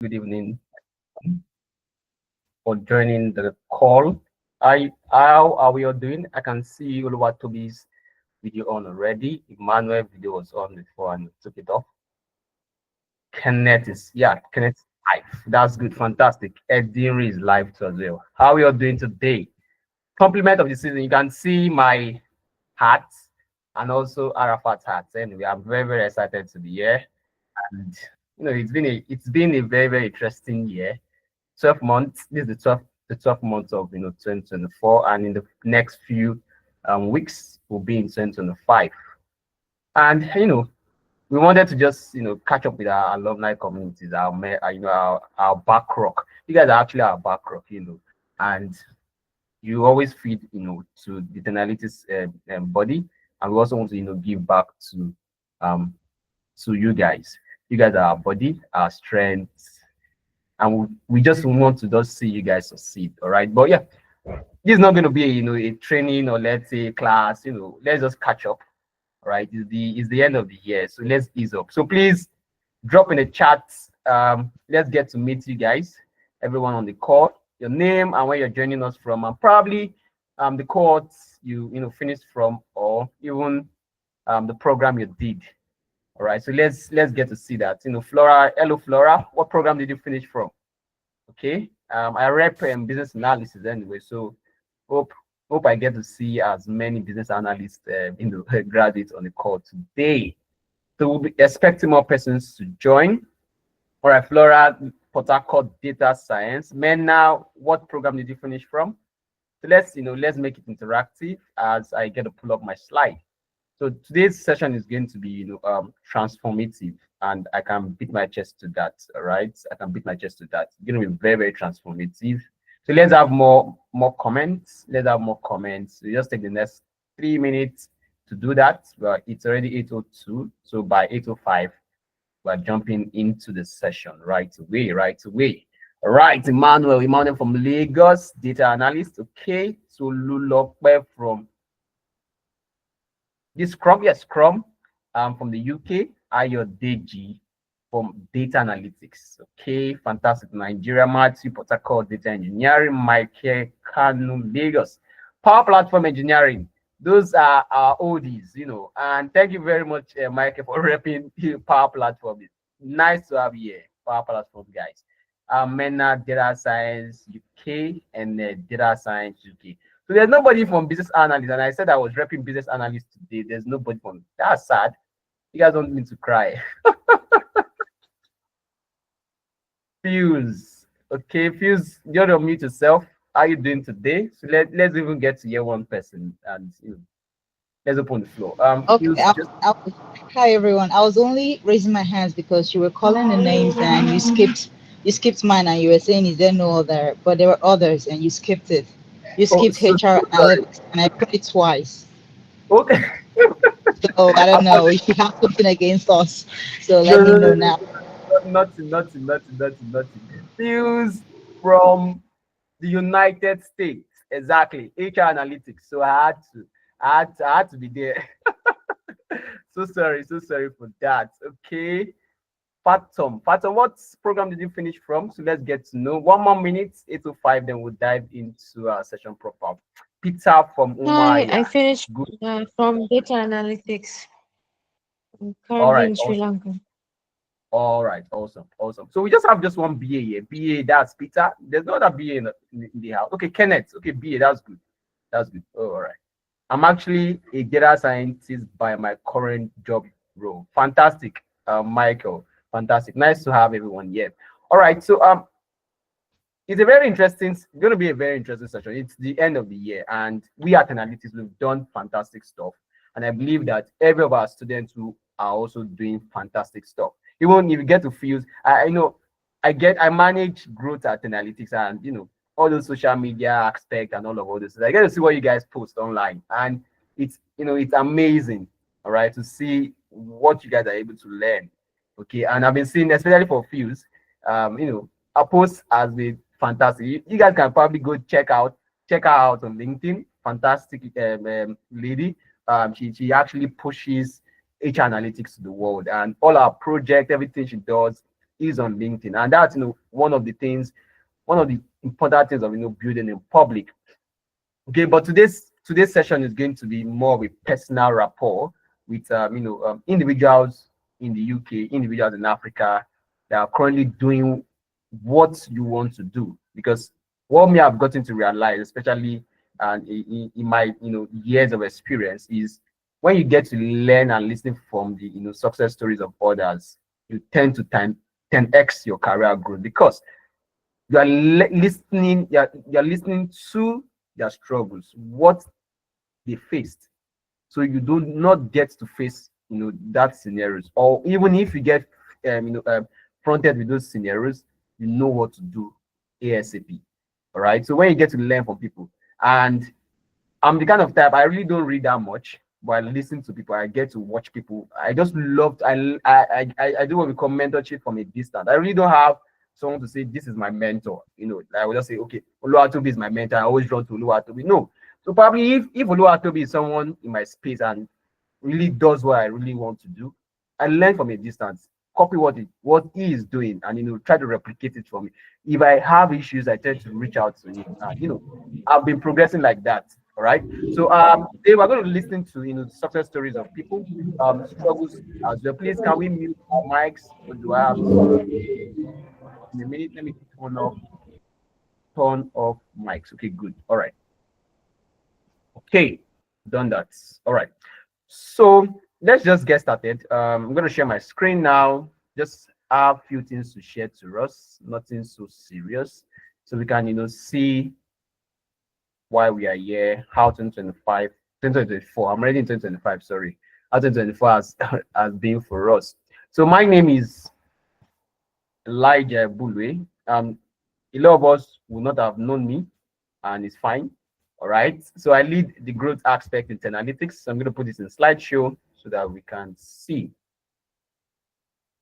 Good evening for joining the call. How are we all doing? I can see Oluwatobi's video on already. Emmanuel video was on before and took it off. Kenneth is live. That's good, fantastic. Edinri is live too as well. How are we all doing today? Compliment of the season. You can see my hat and also Arafat's hat. Anyway, I'm very excited to be here. And it's been a very interesting year. 12 months. This is the 12th month of 2024, and in the next few weeks will be in 2025. And we wanted to just catch up with our alumni communities, our back rock. You guys are actually our back rock, and you always feed to the analytics body, and we also want to give back to you guys. You guys are our body, our strength, and we just want to just see you guys succeed. All right, but yeah, this is not going to be a training or let's say class. Let's just catch up. All right, it's the end of the year, so let's ease up. So please drop in the chat. Let's get to meet you guys, everyone on the call, your name and where you're joining us from, and probably the course you finished from, or even the program you did. All right, so let's get to see that. Flora, hello Flora, what program did you finish from? Okay, I rep business analysis anyway, so hope I get to see as many business analysts graduates on the call today. So we'll be expecting more persons to join. All right, Flora, Port Harcourt data science. Now, what program did you finish from? So let's make it interactive as I get to pull up my slide. So today's session is going to be transformative, and I can beat my chest to that. All right, I can beat my chest to that. It's going to be very transformative. So let's have more comments. Let's have more comments. So just take the next 3 minutes to do that. Well, it's already 8:02, so by 8:05 we're jumping into the session right away. All right, Emmanuel from Lagos, data analyst. Okay, so Lulokwe from this Scrum, from the UK, Ayodeji from data analytics. Okay, fantastic. Nigeria, Matthew, Port Harcourt, data engineering, Michael, Kanu, Lagos, Power Platform engineering. Those are our oldies, and thank you very much, Michael, for repping Power Platform. Nice to have you here, Power Platform guys. MENA, data science UK, and data science UK. So there's nobody from business analyst, and I said I was repping business analyst today. There's nobody from. That's sad. You guys don't mean to cry. Fuse, okay, Fuse, you're to mute yourself. How are you doing today? So let's even get to hear one person, and let's open the floor. Okay. Fuse, Hi everyone. I was only raising my hands because you were calling the names and you skipped mine and you were saying is there no other, but there were others and you skipped it. You oh, skipped so HR sorry. analytics and I put it twice. Okay. So I don't know Apologies. if you have something against us. So No, let me no, no, know no, now. nothing. Fuse from the United States, exactly. HR analytics. So I had to be there. So sorry for that. Okay. Fatom, what program did you finish from? So let's get to know. 1 more minute, 8:05, then we'll dive into our session proper. Peter from Hi, I Umaya. finished Good. from data analytics. I'm All currently right, in Sri awesome. Lanka. All right, awesome. So we just have just one BA here. BA, that's Peter. There's no other BA in the house. Okay, Kenneth. Okay, BA, that's good. That's good. Oh, all right. I'm actually a data scientist by my current job role. Fantastic, Michael. Fantastic. Nice to have everyone here. All right. So it's going to be a very interesting session. It's the end of the year, and we at Analytics, we've done fantastic stuff. And I believe that every of our students who are also doing fantastic stuff. Even if you get to Fuse, I know I manage growth at Analytics, and all those social media aspect and all this. I get to see what you guys post online, and it's amazing, all right, to see what you guys are able to learn. Okay, and I've been seeing, especially for Fuse, our post has been fantastic. You guys can probably go check her out on LinkedIn. Fantastic lady. She actually pushes HR analytics to the world, and all our project, everything she does is on LinkedIn, and that's one of the things, one of the important things of building in public. Okay, but today's session is going to be more of a personal rapport with individuals in the UK, individuals in Africa that are currently doing what you want to do. Because what me I've gotten to realize, especially in my years of experience, is when you get to learn and listen from the success stories of others, you tend to 10x your career growth, because you are listening, you're listening to their struggles, what they faced, so you do not get to face that scenarios, or even if you get fronted with those scenarios, you know what to do ASAP. All right, so when you get to learn from people, and I'm the kind of type, I really don't read that much, but I listen to people. I get to watch people. I just love. I do what we call mentorship from a distance. I really don't have someone to say this is my mentor. I will just say, okay, Oluwatobi is my mentor. I always run to Oluwatobi. No. So probably if Oluwatobi is someone in my space and really does what I really want to do, I learn from a distance, copy what he is doing, and try to replicate it for me. If I have issues, I tend to reach out to him. I've been progressing like that. All right. So today we're going to listen to success stories of people, struggles as well. Please, can we mute our mics? Or do I have to in a minute? Let me turn off mics. Okay, good. All right. Okay, done that. All right. So let's just get started. I'm going to share my screen now. Just have a few things to share to us, nothing so serious, so we can see why we are here, how 2024, I'm already in 2025, sorry, how 2024 has been for us. So my name is Elijah Bulwe. A lot of us would not have known me, and it's fine. All right, so I lead the growth aspect in analytics. So I'm going to put this in slideshow so that we can see.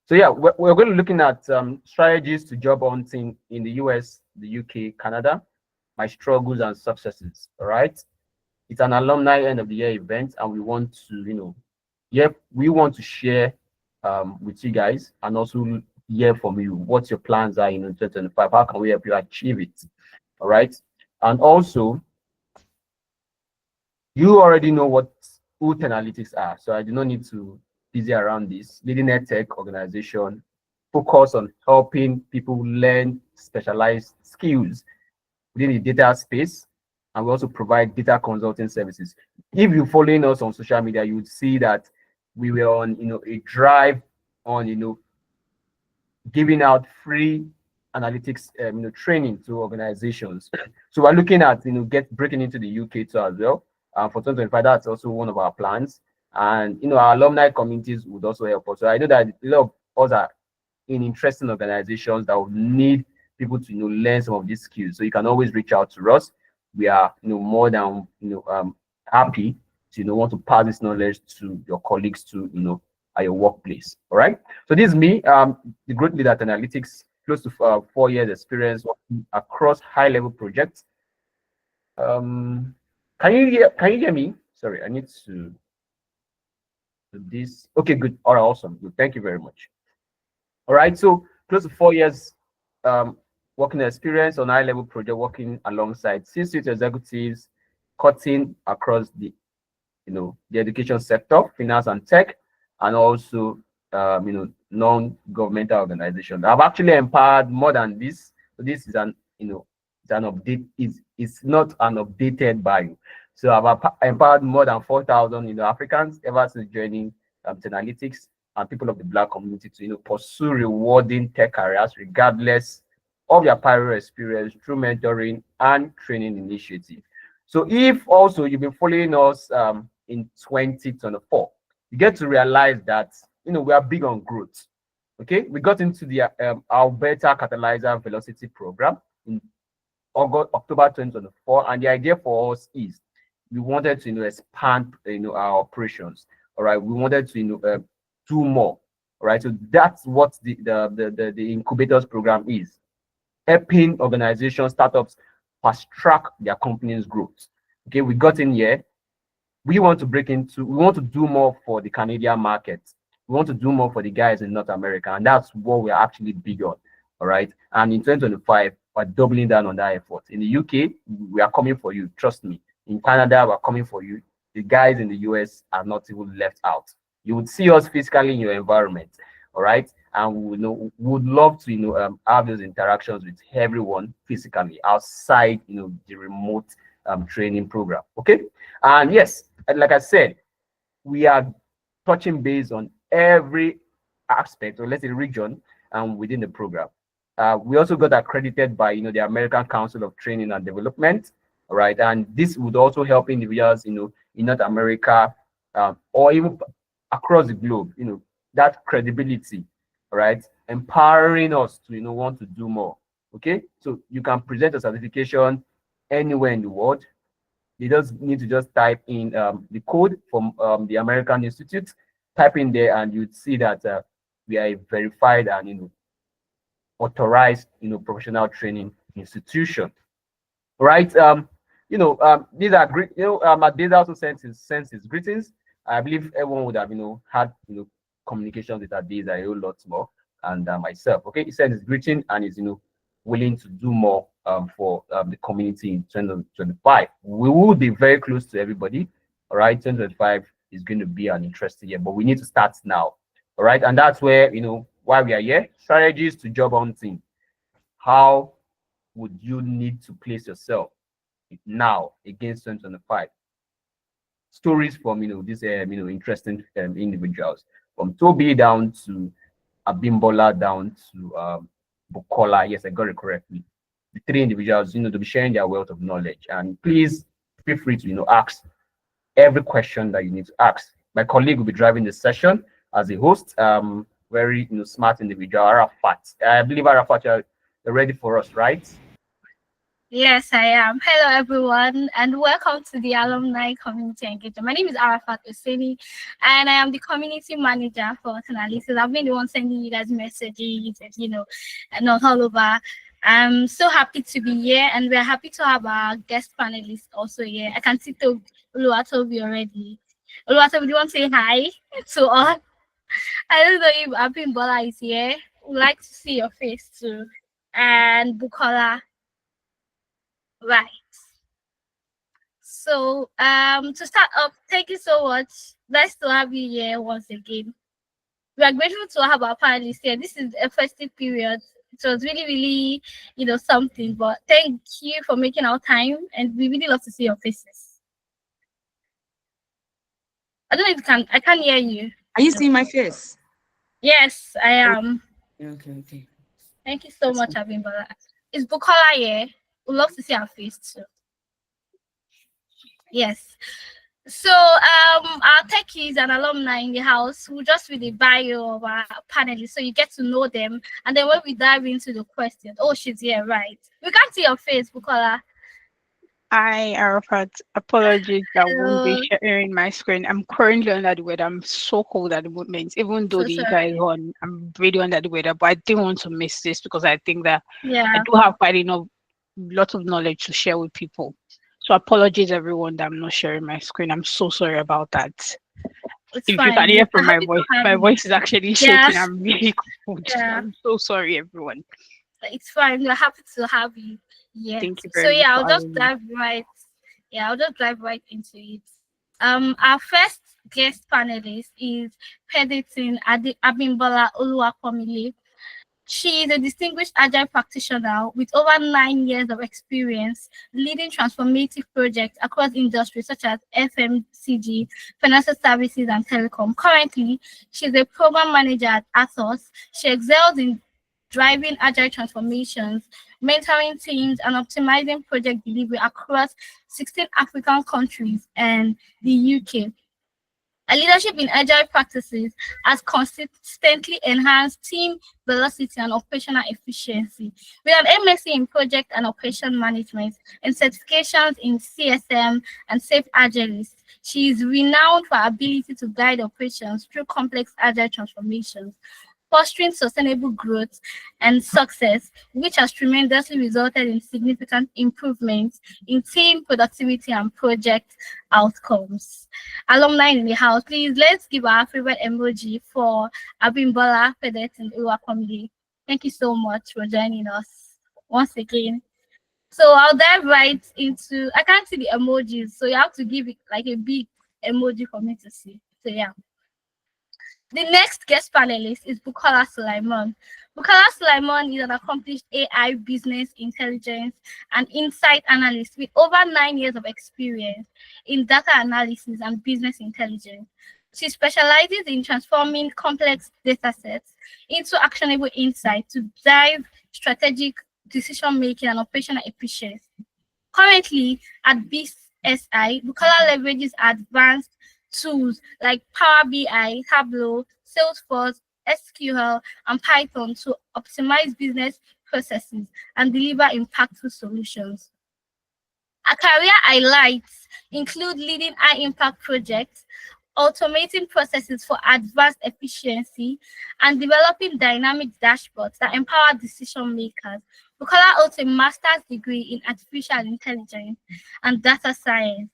So yeah, we're going to be looking at strategies to job hunting in the US, the UK, Canada, my struggles and successes. All right, it's an alumni end of the year event, and we want to we want to share with you guys, and also hear from you what your plans are in 2025. How can we help you achieve it? All right, and also you already know what UT analytics are, so I do not need to busy around this. Leading a tech organization focus on helping people learn specialized skills within the data space, and we also provide data consulting services. If you're following us on social media, you would see that we were on a drive on giving out free analytics training to organizations. So we're looking at breaking into the UK too as well. For 2025, that's also one of our plans. And our alumni communities would also help us. So I know that a lot of us are in interesting organizations that would need people to learn some of these skills. So you can always reach out to us. We are more than happy to want to pass this knowledge to your colleagues to at your workplace. All right. So this is me, the growth leader at analytics, close to 4 years experience working across high level projects. Can you hear me? Sorry, I need to do this. Okay, good. All right, awesome. Good. Thank you very much. All right, so close to 4 years working experience on high level project, working alongside C-suite executives, cutting across the the education sector, finance and tech, and also non-governmental organizations. I've actually empowered more than this. So this is an it's an update. It's not an updated bio. So I've empowered more than 4,000 Africans ever since joining analytics, and people of the Black community to pursue rewarding tech careers regardless of their prior experience through mentoring and training initiative. So if also you've been following us in 2024, you get to realize that we are big on growth. Okay, we got into the Alberta Catalyzer Velocity program in October 2024, and the idea for us is we wanted to expand our operations. All right, we wanted to do more. All right, so that's what the incubators program is, helping organizations, startups fast track their company's growth. Okay, we got in here. We want to do more for the Canadian market. We want to do more for the guys in North America, and that's what we're actually big on. All right. And in 2025, we're doubling down on that effort. In the UK, we are coming for you. Trust me. In Canada, we're coming for you. The guys in the US are not even left out. You would see us physically in your environment. All right. And we would love to, have those interactions with everyone physically outside, the remote training program. Okay. And yes, like I said, we are touching base on every aspect, or let's say region, within the program. We also got accredited by the American Council of Training and Development, all right, and this would also help individuals, in North America, or even across the globe, that credibility, all right, empowering us to want to do more. Okay, so you can present a certification anywhere in the world. You just need to just type in the code from the American Institute, type in there, and you'd see that we are a verified and authorized professional training institution, right? These are great. Adesa also sends his greetings. I believe everyone would have had communications with Adesa a whole lot more, and myself. Okay, he sends his greeting and is willing to do more for the community in 2025. We will be very close to everybody. All right, 2025 is going to be an interesting year, but we need to start now. All right, and that's where why we are here. Strategies to job hunting. How would you need to place yourself now against 2025? Stories from these interesting individuals, from Toby down to Abimbola down to Bukola. Yes, I got it correctly. The three individuals, to be sharing their wealth of knowledge. And please feel free to ask every question that you need to ask. My colleague will be driving the session as a host. Very smart individual, Arafat. I believe Arafat, you're ready for us, right? Yes, I am. Hello, everyone, and welcome to the Alumni Community Engagement. My name is Arafat Oseni, and I am the community manager for Analysis. I've been the one sending you guys messages, and not all over. I'm so happy to be here, and we're happy to have our guest panelists also here. I can see Oluwatobi already. Oluwatobi, do you want to say hi to all? I don't know if Abimbola is here. We'd like to see your face too. And Bukola. Right. So to start up, thank you so much. Nice to have you here once again. We are grateful to have our panelists here. This is a festive period. It was really, something. But thank you for making our time, and we really love to see your faces. I don't know if you can. I can't hear you. Are you seeing my face? Yes, I am. Okay. Thank you so much, Abimbola. Is Bukola here? We'd love to see our face too. Yes. So our techies and alumni in the house will just read the bio of our panelists so you get to know them. And then when we dive into the question, oh, she's here, right? We can't see your face, Bukola. Hi, Arafat. Apologies that I won't be sharing my screen. I'm currently under the weather. I'm so cold at the moment. Even though the heater is on, I'm really under the weather. But I didn't want to miss this because I think that I do have quite lots of knowledge to share with people. So apologies, everyone, that I'm not sharing my screen. I'm so sorry about that. It's if fine. You can hear from my voice is actually shaking. I'm really cold. Yeah. I'm so sorry, everyone. It's fine. We're happy to have you. Yeah. Thank you very much. So I'll just dive right into it. Our first guest panelist is Peditin Abimbola Oluwakomile. She is a distinguished agile practitioner with over 9 years of experience leading transformative projects across industries such as FMCG, financial services, and telecom. Currently, she's a program manager at Athos. She excels in driving agile transformations, mentoring teams, and optimizing project delivery across 16 African countries and the UK. Her leadership in agile practices has consistently enhanced team velocity and operational efficiency. With an MSc in project and operation management and certifications in CSM and Safe Agilist, she is renowned for her ability to guide operations through complex agile transformations. fostering sustainable growth and success, which has tremendously resulted in significant improvements in team productivity and project outcomes. Alumni in the house, please let's give our favorite emoji for Abimbola Fedet and Uwa Comedy. Thank you so much for joining us once again. So I'll dive right into, I can't see the emojis, so you have to give it like a big emoji for me to see. So yeah. The next guest panelist is Bukola Sulaiman. Bukola Sulaiman is an accomplished AI business intelligence and insight analyst with over 9 years of experience in data analysis and business intelligence. She specializes in transforming complex data sets into actionable insight to drive strategic decision making and operational efficiency. Currently at BSI, Bukola leverages advanced tools like Power BI, Tableau, Salesforce, SQL, and Python to optimize business processes and deliver impactful solutions. Her career highlights include leading high-impact projects, automating processes for advanced efficiency, and developing dynamic dashboards that empower decision makers. Bukola holds a master's degree in artificial intelligence and data science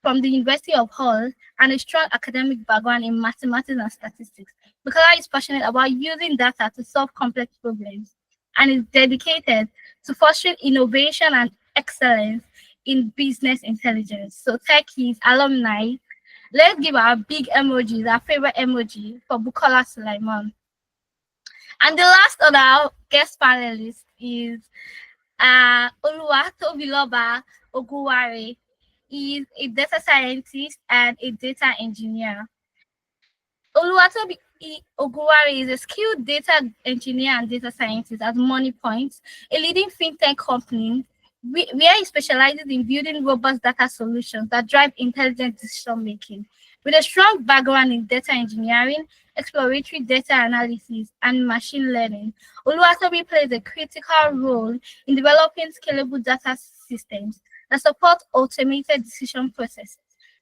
from the University of Hull and a strong academic background in mathematics and statistics. Bukola is passionate about using data to solve complex problems and is dedicated to fostering innovation and excellence in business intelligence. So techies, alumni, let's give our big emojis, our favorite emoji for Bukola Sulaiman. And the last of our guest panelists is Oluwatobiloba Oguware. He is a data scientist and a data engineer. Oluwatobi Oguware is a skilled data engineer and data scientist at MoneyPoint, a leading fintech company where he specializes in building robust data solutions that drive intelligent decision making. With a strong background in data engineering, exploratory data analysis, and machine learning, Oluwatobi plays a critical role in developing scalable data systems that support automated decision processes,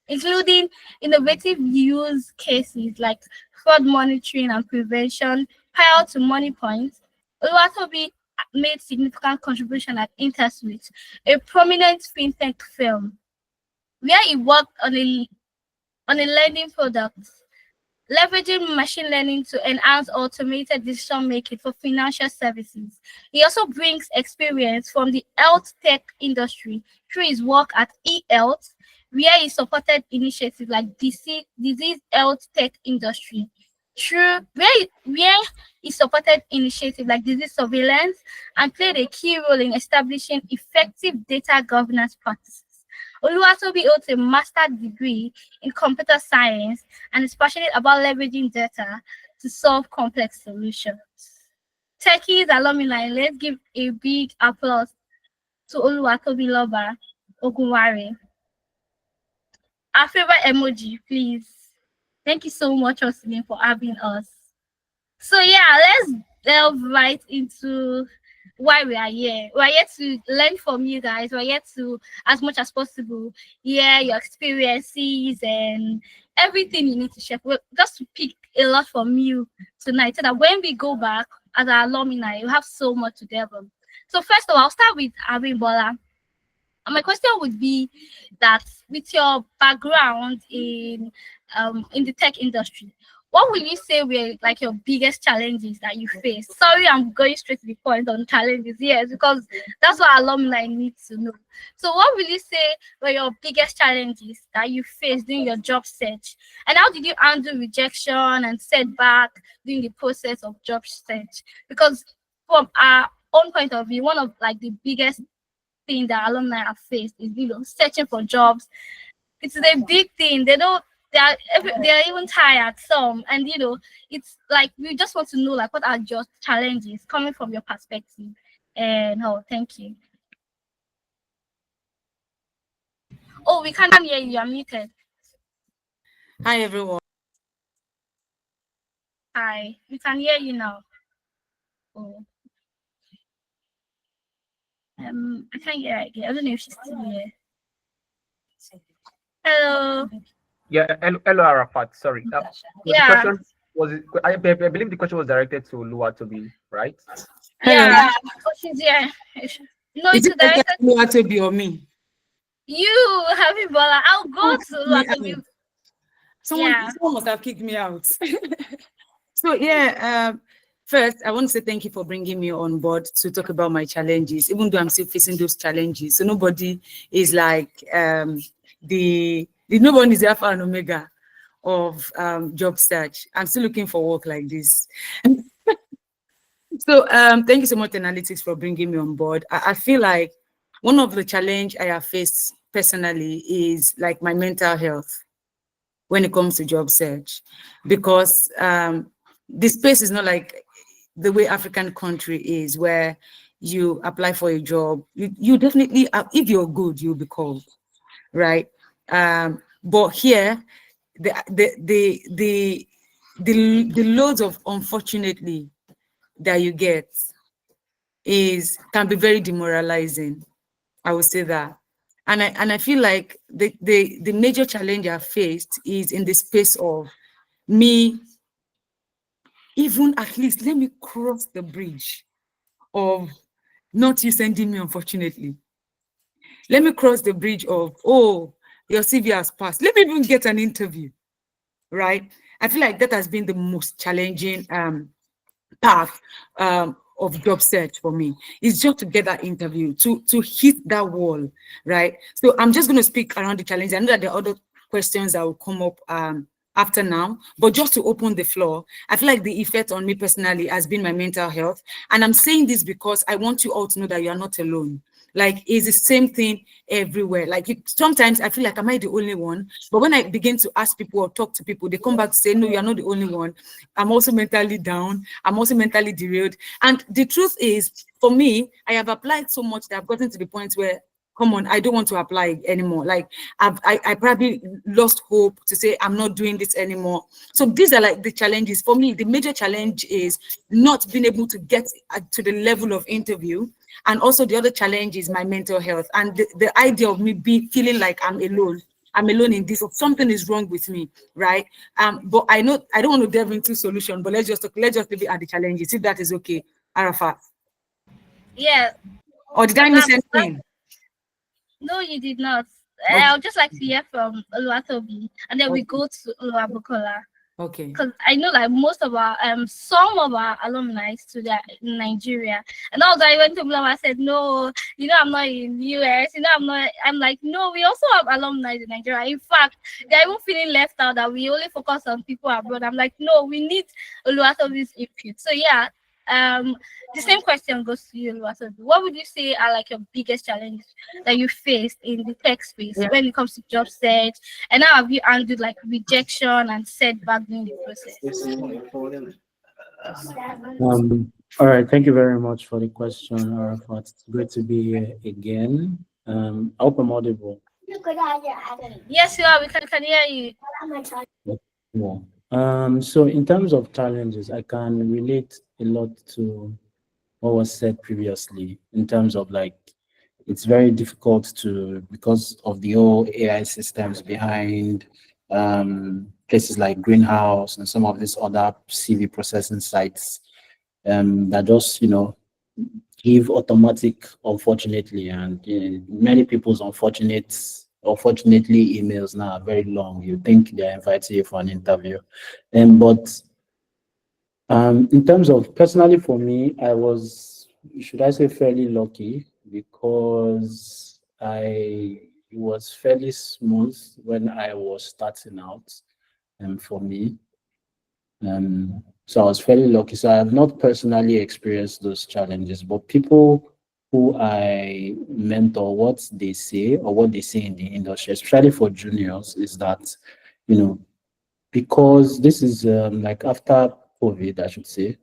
including innovative use cases like fraud monitoring and prevention. Prior to MoneyPoint, Oluwatobi made significant contribution at InterSwitch, a prominent fintech firm, where he worked on a lending product, leveraging machine learning to enhance automated decision making for financial services. He also brings experience from the health tech industry through his work at eHealth, where he supported initiatives like disease health tech industry. Where he supported initiatives like disease surveillance and played a key role in establishing effective data governance practices. Oluwatobi holds a master's degree in computer science and is passionate about leveraging data to solve complex solutions. Techies, alumni, let's give a big applause to Oluwatobiloba Ogunware. Our favorite emoji, please. Thank you so much once again for having us. So yeah, let's delve right into why we are here. We're here to learn from you guys. We're here to, as much as possible, hear your experiences and everything you need to share. Just to pick a lot from you tonight, so that when we go back as our alumni, you have so much to delve on. So first of all, I'll start with Abimbola. And my question would be that with your background in the tech industry, what will you say were like your biggest challenges that you face? Sorry, I'm going straight to the point on challenges, yes, because that's what alumni need to know. So what will you say were your biggest challenges that you faced during your job search? And how did you handle rejection and setback during the process of job search? Because from our own point of view, one of like the biggest thing that alumni have faced is, searching for jobs. It's a big thing. They are even tired, some, and it's like we just want to know like what are your challenges coming from your perspective. And thank you. Oh, we can't hear you. You're muted. Hi, everyone. Hi, we can hear you now. Oh. I can't hear her again. I don't know if she's still here. Hello. Yeah, hello Arafat. Sorry. Yeah. was it? I believe the question was directed to Luatobi, right? Hello. Yeah. Oh, she's here. No, Is it's it better directed to Oluwatobi or me? you, Happy Bola. I'll go Someone to kicked me Luatobi. out. Yeah. Someone must have kicked me out. So yeah, first I want to say thank you for bringing me on board to talk about my challenges, even though I'm still facing those challenges. So nobody is like the nobody is the alpha and omega of job search. I'm still looking for work like this. So thank you so much, Analytics, for bringing me on board. I feel like one of the challenge I have faced personally is like my mental health when it comes to job search, because the space is not like the way African country is, where you apply for a job, you definitely, if you're good, you'll be called, right? But here, the the the the the loads of unfortunately that you get can be very demoralizing. I would say that. And I feel like the major challenge I've faced is in the space of me, even at least let me cross the bridge of not you sending me, unfortunately. Let me cross the bridge of, oh, your CV has passed. Let me even get an interview, right? I feel like that has been the most challenging path of job search for me, is just to get that interview, to hit that wall, right? So I'm just going to speak around the challenge. I know that there are other questions that will come up after now, but just to open the floor, I feel like the effect on me personally has been my mental health. And I'm saying this because I want you all to know that you are not alone. Like, it's the same thing everywhere. Like, sometimes I feel like, am I the only one? But when I begin to ask people or talk to people, they come back to say, no, you're not the only one. I'm also mentally down. I'm also mentally derailed. And the truth is, for me, I have applied so much that I've gotten to the point where, come on, I don't want to apply anymore. Like, I probably lost hope to say I'm not doing this anymore. So these are like the challenges. For me, the major challenge is not being able to get to the level of interview. And also the other challenge is my mental health. And the idea of me feeling like I'm alone in this, or something is wrong with me, right? But I know I don't want to delve into solution, but let's just leave it at the challenges, if that is okay, Arafat. Yeah. Or did I miss anything? No, you did not. Okay. I would just like to hear from Oluwatobi, and then we go to Oluwabukola. Okay. Because I know like most of our some of our alumni study in Nigeria, and although I went to Blum, I said no, I'm not in US, I'm like, no, we also have alumni in Nigeria. In fact, they're even feeling left out that we only focus on people abroad. I'm like, no, we need Oluwatobi's input. So yeah, the same question goes to you, Oluwatobi. What would you say are like your biggest challenges that you faced in the tech space when it comes to job search, and how have you handled like rejection and setback during the process? All right, thank you very much for the question, Arafat. It's great to be here again. I hope I'm audible. Yes, you are. We can hear you. Yeah. So in terms of challenges, I can relate a lot to what was said previously in terms of like, it's very difficult because of the whole AI systems behind places like Greenhouse and some of these other CV processing sites that just, give automatic, unfortunately, and many people's unfortunately emails now are very long. You think they're inviting you for an interview. But in terms of personally for me, I was, should I say, fairly lucky, because it was fairly smooth when I was starting out, for me. So I was fairly lucky. So I have not personally experienced those challenges, but people who I mentor, what they say or what they say in the industry, especially for juniors, is that, because this is like after COVID, I should say,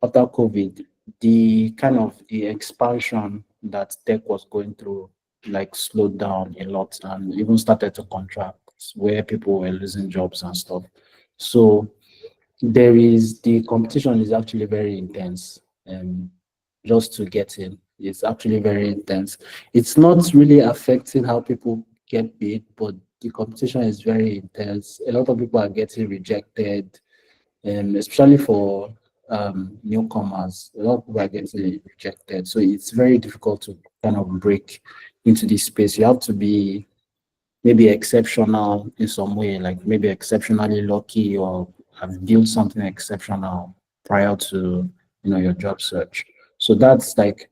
after COVID, the kind of the expansion that tech was going through like slowed down a lot and even started to contract, where people were losing jobs and stuff. So the competition is actually very intense. Just to get in, it's actually very intense. It's not really affecting how people get paid, but the competition is very intense. A lot of people are getting rejected. especially for newcomers. A lot of people are getting rejected, so it's very difficult to kind of break into this space. You have to be maybe exceptional in some way, like maybe exceptionally lucky or have built something exceptional prior to your job search. So that's like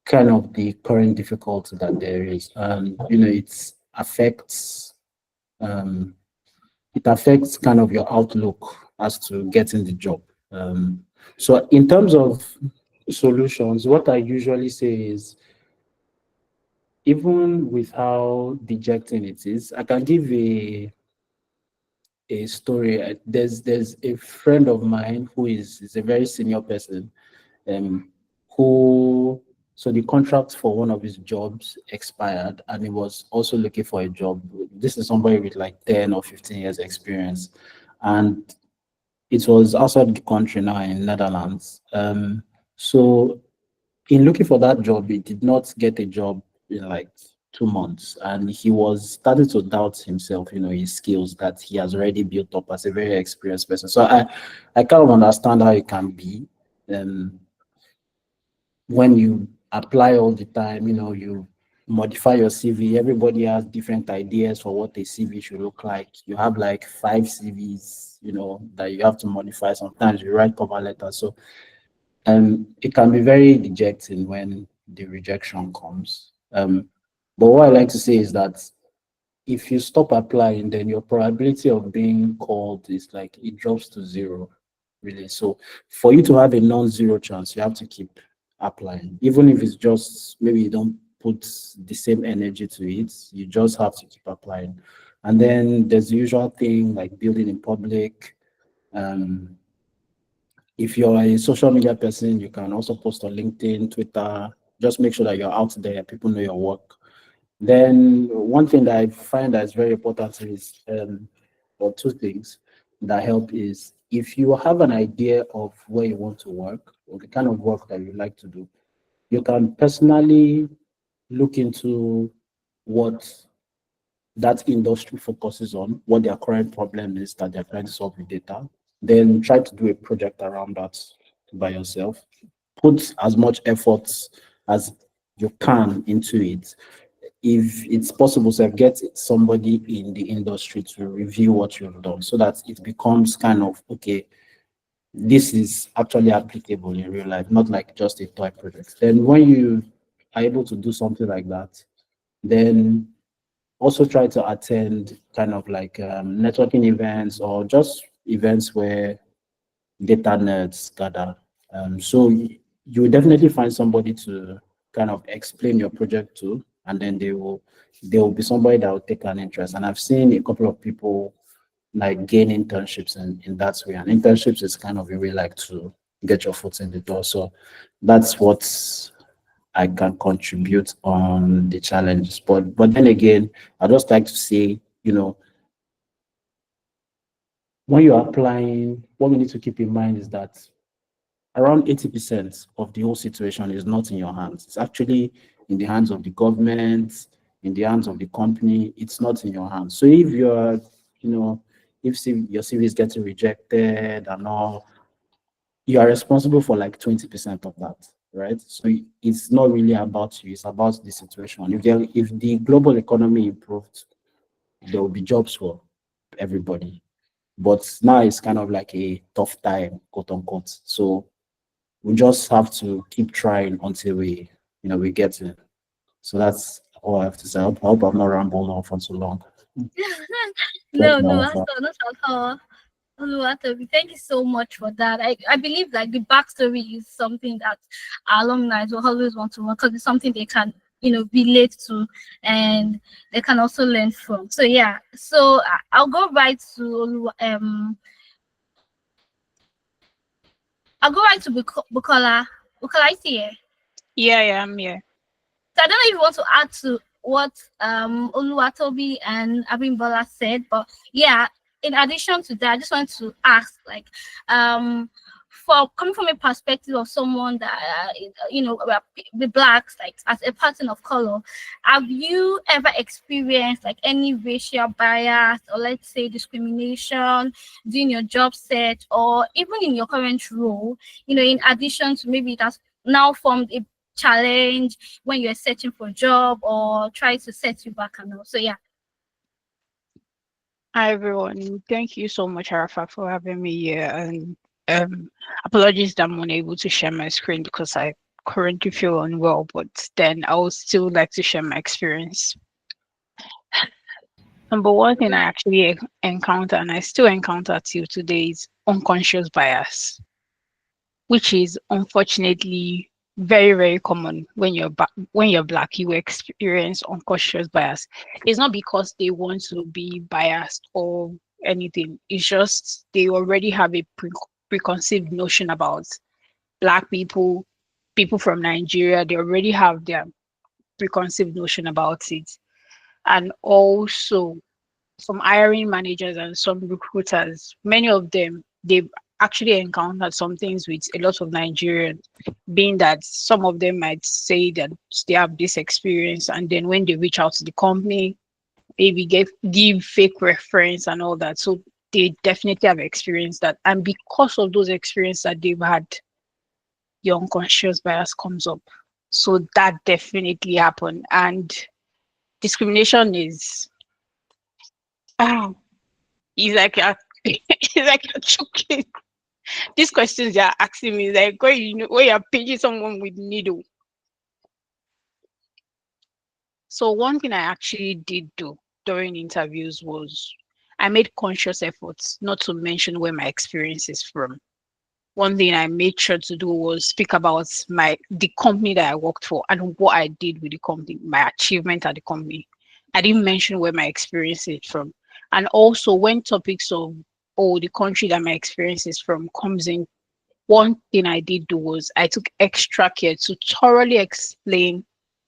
kind of the current difficulty that there is. Um, it affects kind of your outlook as to getting the job. So in terms of solutions, what I usually say is, even with how dejecting it is, I can give a story. There's a friend of mine who is a very senior person, um, who so the contract for one of his jobs expired, and he was also looking for a job. This is somebody with like 10 or 15 years experience, and it was outside the country now in Netherlands. So in looking for that job, he did not get a job in like 2 months, and he was starting to doubt himself, his skills that he has already built up as a very experienced person. So I kind of understand how it can be. When you apply all the time, you modify your CV. Everybody has different ideas for what a CV should look like. You have like 5 CVs, that you have to modify. Sometimes you write cover letters. So it can be very dejecting when the rejection comes. But what I like to say is that if you stop applying, then your probability of being called is like it drops to zero, really. So for you to have a non-zero chance, you have to keep applying, even if it's just maybe you don't put the same energy to it. You just have to keep applying. And then there's the usual thing like building in public. If you're a social media person, you can also post on LinkedIn, Twitter. Just make sure that you're out there, people know your work. Then one thing that I find that is very important is, or two things that help is, if you have an idea of where you want to work or the kind of work that you like to do, you can personally look into what that industry focuses on, what their current problem is that they're trying to solve with data, then try to do a project around that by yourself. Put as much effort as you can into it. If it's possible, so get somebody in the industry to review what you've done so that it becomes kind of, okay, this is actually applicable in real life, not like just a toy project. Then when you are able to do something like that, then also try to attend kind of like networking events or just events where data nerds gather. So you will definitely find somebody to kind of explain your project to, and then there will be somebody that will take an interest. And I've seen a couple of people like gain internships in that way. And internships is kind of a way like to get your foot in the door. So that's what I can contribute on the challenges. But then again, I just like to say, when you're applying, what we need to keep in mind is that around 80% of the whole situation is not in your hands. It's actually in the hands of the government, in the hands of the company. It's not in your hands. So if you're, if your CV is getting rejected and all, you are responsible for like 20% of that, right? So it's not really about you, it's about the situation. If the global economy improved, there will be jobs for everybody. But now it's kind of like a tough time, quote unquote. So we just have to keep trying until we get it. So that's all I have to say. I hope I'm not rambling on for too long. No, no, not at all. Oluwatobi, thank you so much for that. I believe like the backstory is something that our alumni will always want to work because it's something they can, relate to and they can also learn from. So yeah, so I'll go right to I'll go right to Bukola. Bukola, is here? Yeah, I'm here. So I don't know if you want to add to what Oluwatobi and Abimbola said, but yeah, in addition to that, I just want to ask, like, for coming from a perspective of someone that the blacks, like as a person of color, have you ever experienced like any racial bias or let's say discrimination during your job search or even in your current role, in addition to maybe it has now formed a challenge when you're searching for a job or try to set you back and all? So yeah. Hi everyone, thank you so much, Arafa, for having me here. And apologies that I'm unable to share my screen because I currently feel unwell, but then I would still like to share my experience. Number one thing I actually encounter, and I still encounter till today, is unconscious bias, which is unfortunately very very common when you're black. You experience unconscious bias. It's not because they want to be biased or anything. It's just they already have a preconceived notion about black people, people from Nigeria. They already have their preconceived notion about it. And also some hiring managers and some recruiters, many of them, they've actually encountered some things with a lot of Nigerians, being that some of them might say that they have this experience, and then when they reach out to the company, maybe give fake reference and all that. So they definitely have experienced that. And because of those experiences that they've had, your unconscious bias comes up. So that definitely happened. And discrimination is it's like it's like you're choking. These questions you're asking me is like where you're pinching someone with needle. So one thing I actually did do during interviews was I made conscious efforts not to mention where my experience is from. One thing I made sure to do was speak about the company that I worked for and what I did with the company, my achievement at the company. I didn't mention where my experience is from. And also when topics of the country that my experience is from comes in, one thing I did do was I took extra care to thoroughly explain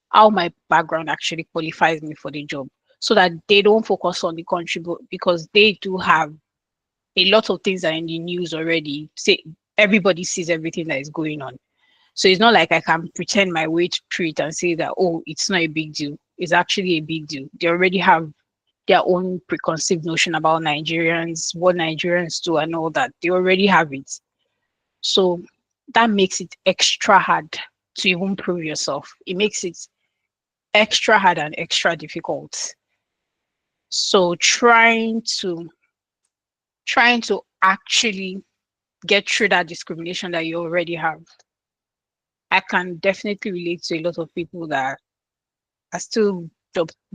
how my background actually qualifies me for the job so that they don't focus on the country, because they do have a lot of things that are in the news already. Say everybody sees everything that is going on. So it's not like I can pretend my way through it and say that, oh, it's not a big deal. It's actually a big deal. They already have their own preconceived notion about Nigerians, what Nigerians do and all that. They already have it. So that makes it extra hard to even prove yourself. It makes it extra hard and extra difficult. So trying to actually get through that discrimination that you already have. I can definitely relate to a lot of people that are still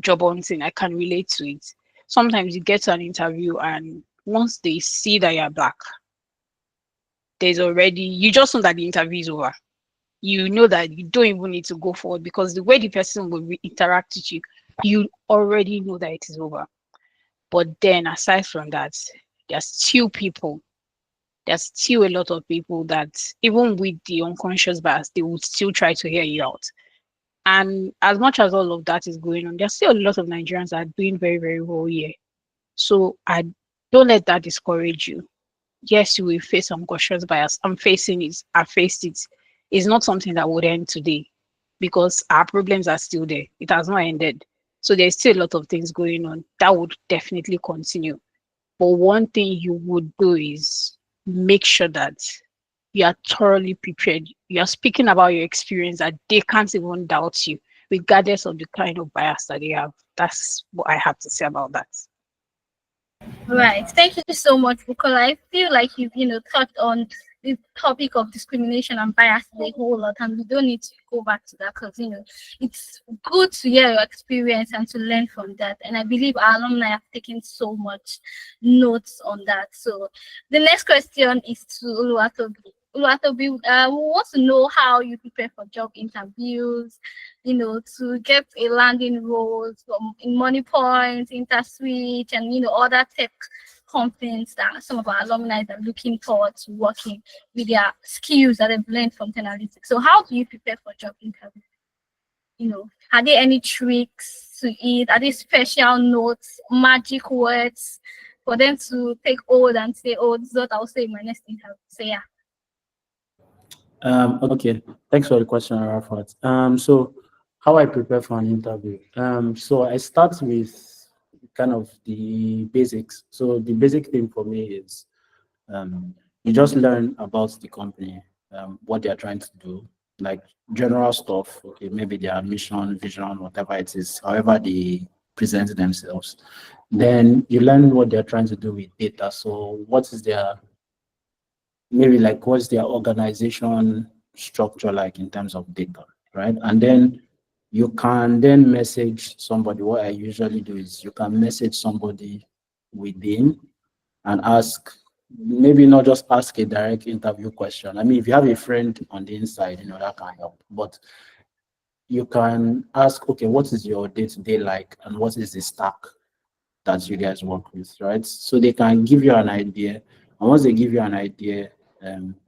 job hunting. I can relate to it. Sometimes you get to an interview and once they see that you're black, you just know that the interview is over. You know that you don't even need to go forward because the way the person will interact with you, you already know that it is over. But then aside from that, there's still a lot of people that even with the unconscious bias, they would still try to hear you out. And as much as all of that is going on, there's still a lot of Nigerians that are doing very, very well here. So I don't let that discourage you. Yes, you will face unconscious bias. I'm facing it. I faced it. It's not something that would end today because our problems are still there. It has not ended. So there's still a lot of things going on that would definitely continue. But one thing you would do is make sure that you are thoroughly prepared. You are speaking about your experience that they can't even doubt you, regardless of the kind of bias that they have. That's what I have to say about that. Right. Thank you so much, Bukola. I feel like you've, touched on the topic of discrimination and bias a whole lot, and we don't need to go back to that because, it's good to hear your experience and to learn from that. And I believe our alumni have taken so much notes on that. So the next question is to Uluwatobi. Uluwatobi, we want to know how you prepare for job interviews, to get a landing roles in Money Point, InterSwitch, and other tech companies that some of our alumni are looking forward to working with their skills that they've learned from Analytics. So how do you prepare for job interview? Are there any tricks to it? Are there special notes, magic words for them to take hold and say, oh, this is what I'll say in my next interview? So yeah. Okay, thanks for the question, Arafat. So how I prepare for an interview. So I start with kind of the basics. So the basic thing for me is you just learn about the company, what they are trying to do, like general stuff. Okay, maybe their mission, vision, whatever it is, however they present themselves. Then you learn what they're trying to do with data. So what is their maybe like what's their organization structure like in terms of data, right? And then you can then message somebody. What I usually do is you can message somebody within and ask, maybe not just ask a direct interview question. I mean, if you have a friend on the inside, that can help. But you can ask, okay, what is your day-to-day like and what is the stack that you guys work with, right? So they can give you an idea. And once they give you an idea,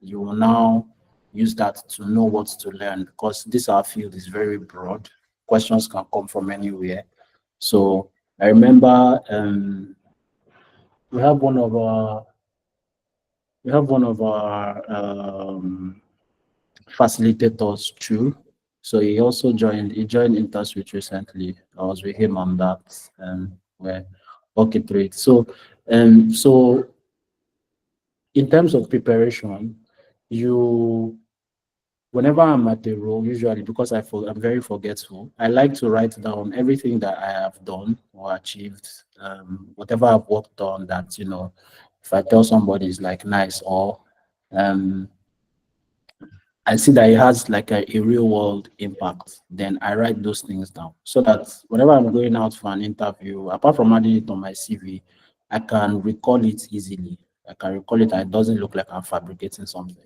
you will now use that to know what to learn because this our field is very broad. Questions can come from anywhere. So I remember we have one of our facilitators too. So he joined InterSwitch recently. I was with him on that where working through it. So in terms of preparation, whenever I'm at a role, usually because I'm very forgetful, I like to write down everything that I have done or achieved, whatever I've worked on that, if I tell somebody is like nice or I see that it has like a real world impact, then I write those things down so that whenever I'm going out for an interview, apart from adding it on my CV, I can recall it easily. I can recall it and it doesn't look like I'm fabricating something.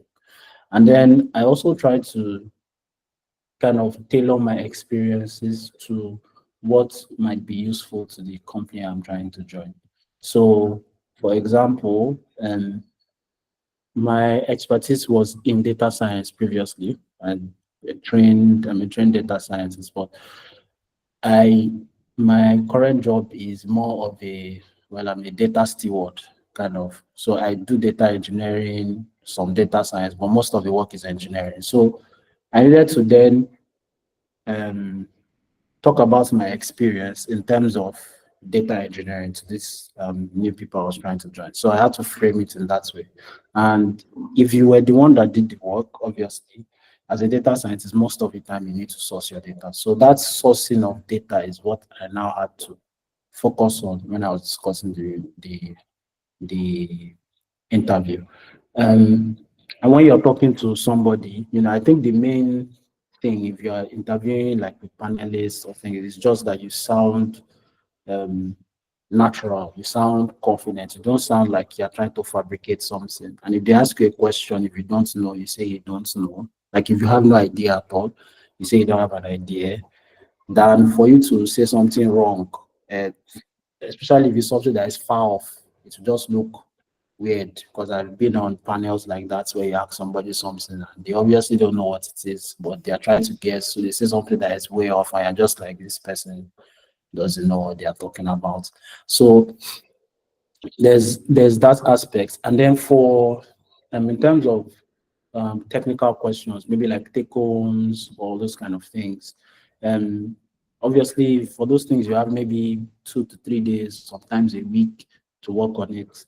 And then I also try to kind of tailor my experiences to what might be useful to the company I'm trying to join. So, for example, my expertise was in data science previously. I'm a trained data scientist, but my current job is more of I'm a data steward kind of. So I do data engineering, some data science, but most of the work is engineering. So I needed to then talk about my experience in terms of data engineering to these new people I was trying to join. So I had to frame it in that way. And if you were the one that did the work, obviously, as a data scientist, most of the time you need to source your data. So that sourcing of data is what I now had to focus on when I was discussing the interview. And when you're talking to somebody, I think the main thing if you are interviewing like with panelists or things, it's just that you sound natural, you sound confident, you don't sound like you're trying to fabricate something. And if they ask you a question, if you don't know, you say you don't know. Like if you have no idea at all, you say you don't have an idea. Than for you to say something wrong, especially if it's something that is far off, it will just look weird because I've been on panels like that where you ask somebody something and they obviously don't know what it is, but they're trying to guess. So they say something that is way off, and you're just like, this person doesn't know what they're talking about. So there's that aspect. And then for in terms of technical questions, maybe like take homes or those kind of things. Obviously, for those things, you have maybe 2 to 3 days, sometimes a week to work on it.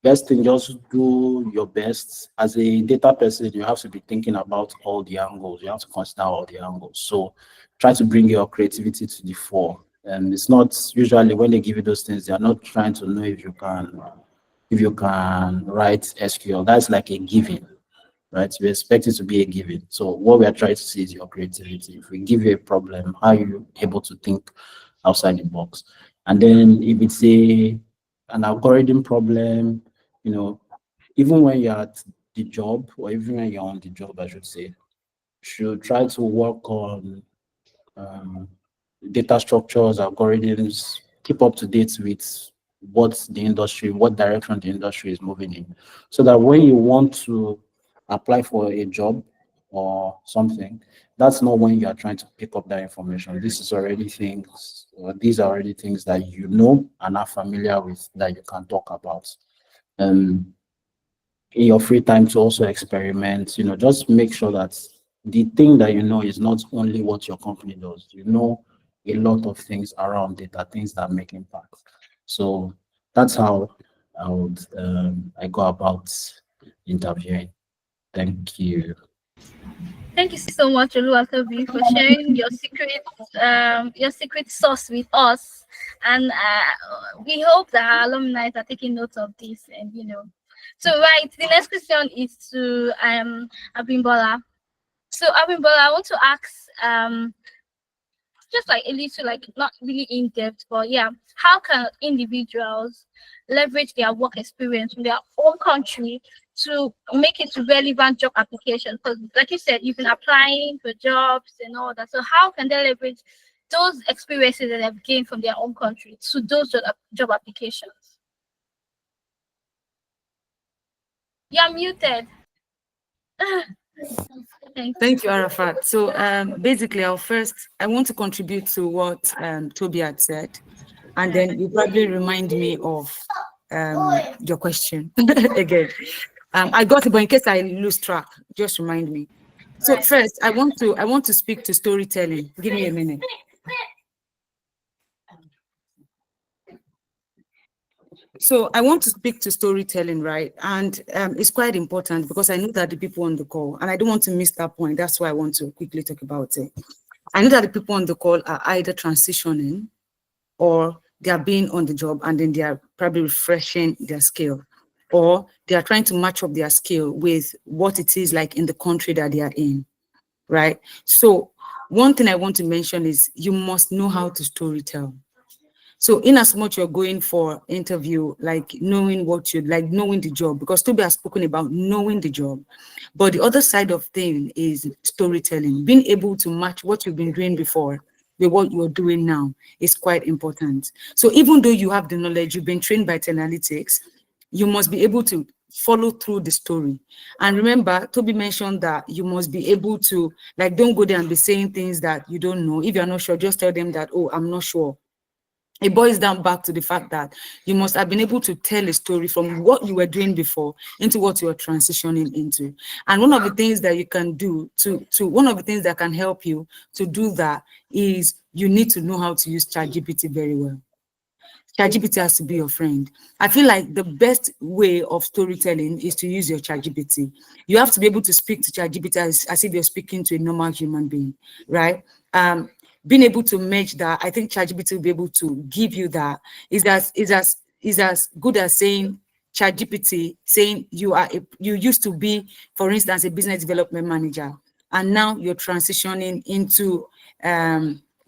Best thing, just do your best. As a data person, you have to be thinking about all the angles. You have to consider all the angles. So try to bring your creativity to the fore. It's not usually when they give you those things, they are not trying to know if you can write SQL. That's like a given, right? We expect it to be a given. So what we are trying to see is your creativity. If we give you a problem, how are you able to think outside the box? And then if it's an algorithm problem, even when you're at the job, or even when you're on the job, I should say, you should try to work on data structures, algorithms, keep up to date with what direction the industry is moving in. So that when you want to apply for a job or something, that's not when you are trying to pick up that information. These are already things that you know and are familiar with that you can talk about. in your free time to also experiment, just make sure that the thing that you know is not only what your company does. You know a lot of things around it, are things that make impact. So that's how I go about interviewing. Thank you. Thank you so much, Oluwatobi, for sharing your secret sauce with us. And we hope that our alumni are taking note of this. And so right, the next question is to Abimbola. So Abimbola, I want to ask just like a little, like not really in depth, but yeah, how can individuals leverage their work experience from their own country to make it relevant job application? Because like you said, you've been applying for jobs and all that. So how can they leverage those experiences that they've gained from their own country to those job applications? You're muted. Thank you, Arafat. So basically, I want to contribute to what Toby had said, and then you probably remind me of your question again. I got it, but in case I lose track, just remind me. So first, I want to speak to storytelling. Give me a minute. So I want to speak to storytelling, right? And it's quite important because I know that the people on the call, and I don't want to miss that point. That's why I want to quickly talk about it. I know that the people on the call are either transitioning or they are being on the job and then they are probably refreshing their skill, or they are trying to match up their skill with what it is like in the country that they are in, right? So one thing I want to mention is you must know how to storytell. So in as much you're going for interview, like knowing what you'd like, knowing the job, because Toby has spoken about knowing the job. But the other side of thing is storytelling, being able to match what you've been doing before with what you're doing now is quite important. So even though you have the knowledge, you've been trained by Analytics, you must be able to follow through the story. And remember, Toby mentioned that you must be able to, like, don't go there and be saying things that you don't know. If you're not sure, just tell them that, oh, I'm not sure. It boils down back to the fact that you must have been able to tell a story from what you were doing before into what you are transitioning into. And one of the things that you can do one of the things that can help you to do that is you need to know how to use ChatGPT very well. ChatGPT has to be your friend. I feel like the best way of storytelling is to use your ChatGPT. You have to be able to speak to ChatGPT as if you're speaking to a normal human being, right? Being able to match that, I think ChatGPT will be able to give you that. Is as good as saying ChatGPT saying you used to be, for instance, a business development manager, and now you're transitioning into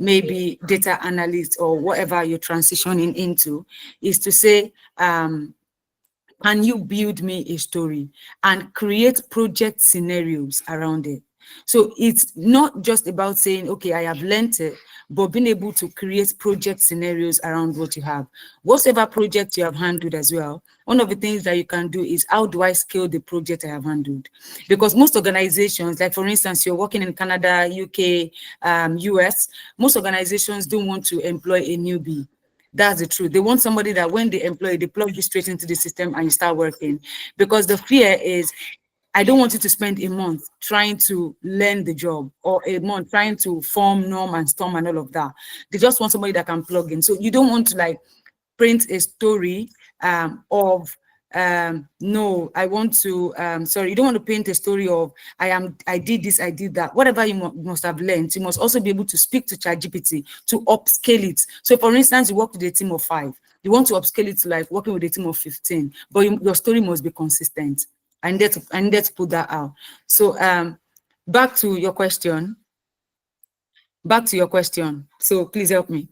maybe data analyst or whatever you're transitioning into, is to say, can you build me a story and create project scenarios around it? So it's not just about saying, okay, I have learned it, but being able to create project scenarios around what you have. Whatever project you have handled as well, one of the things that you can do is, how do I scale the project I have handled? Because most organizations, like for instance, you're working in Canada, UK, US, most organizations don't want to employ a newbie. That's the truth. They want somebody that when they employ, they plug you straight into the system and you start working. Because the fear is, I don't want you to spend a month trying to learn the job, or a month trying to form norm and storm and all of that. They just want somebody that can plug in. So you don't want to like print a story of no, I want to sorry, you don't want to paint a story of I did this, I did that. Whatever you must have learned, you must also be able to speak to ChatGPT to upscale it. So for instance, you work with a team of 5, you want to upscale it to like working with a team of 15, but your story must be consistent. I need to put that out. So back to your question. So please help me.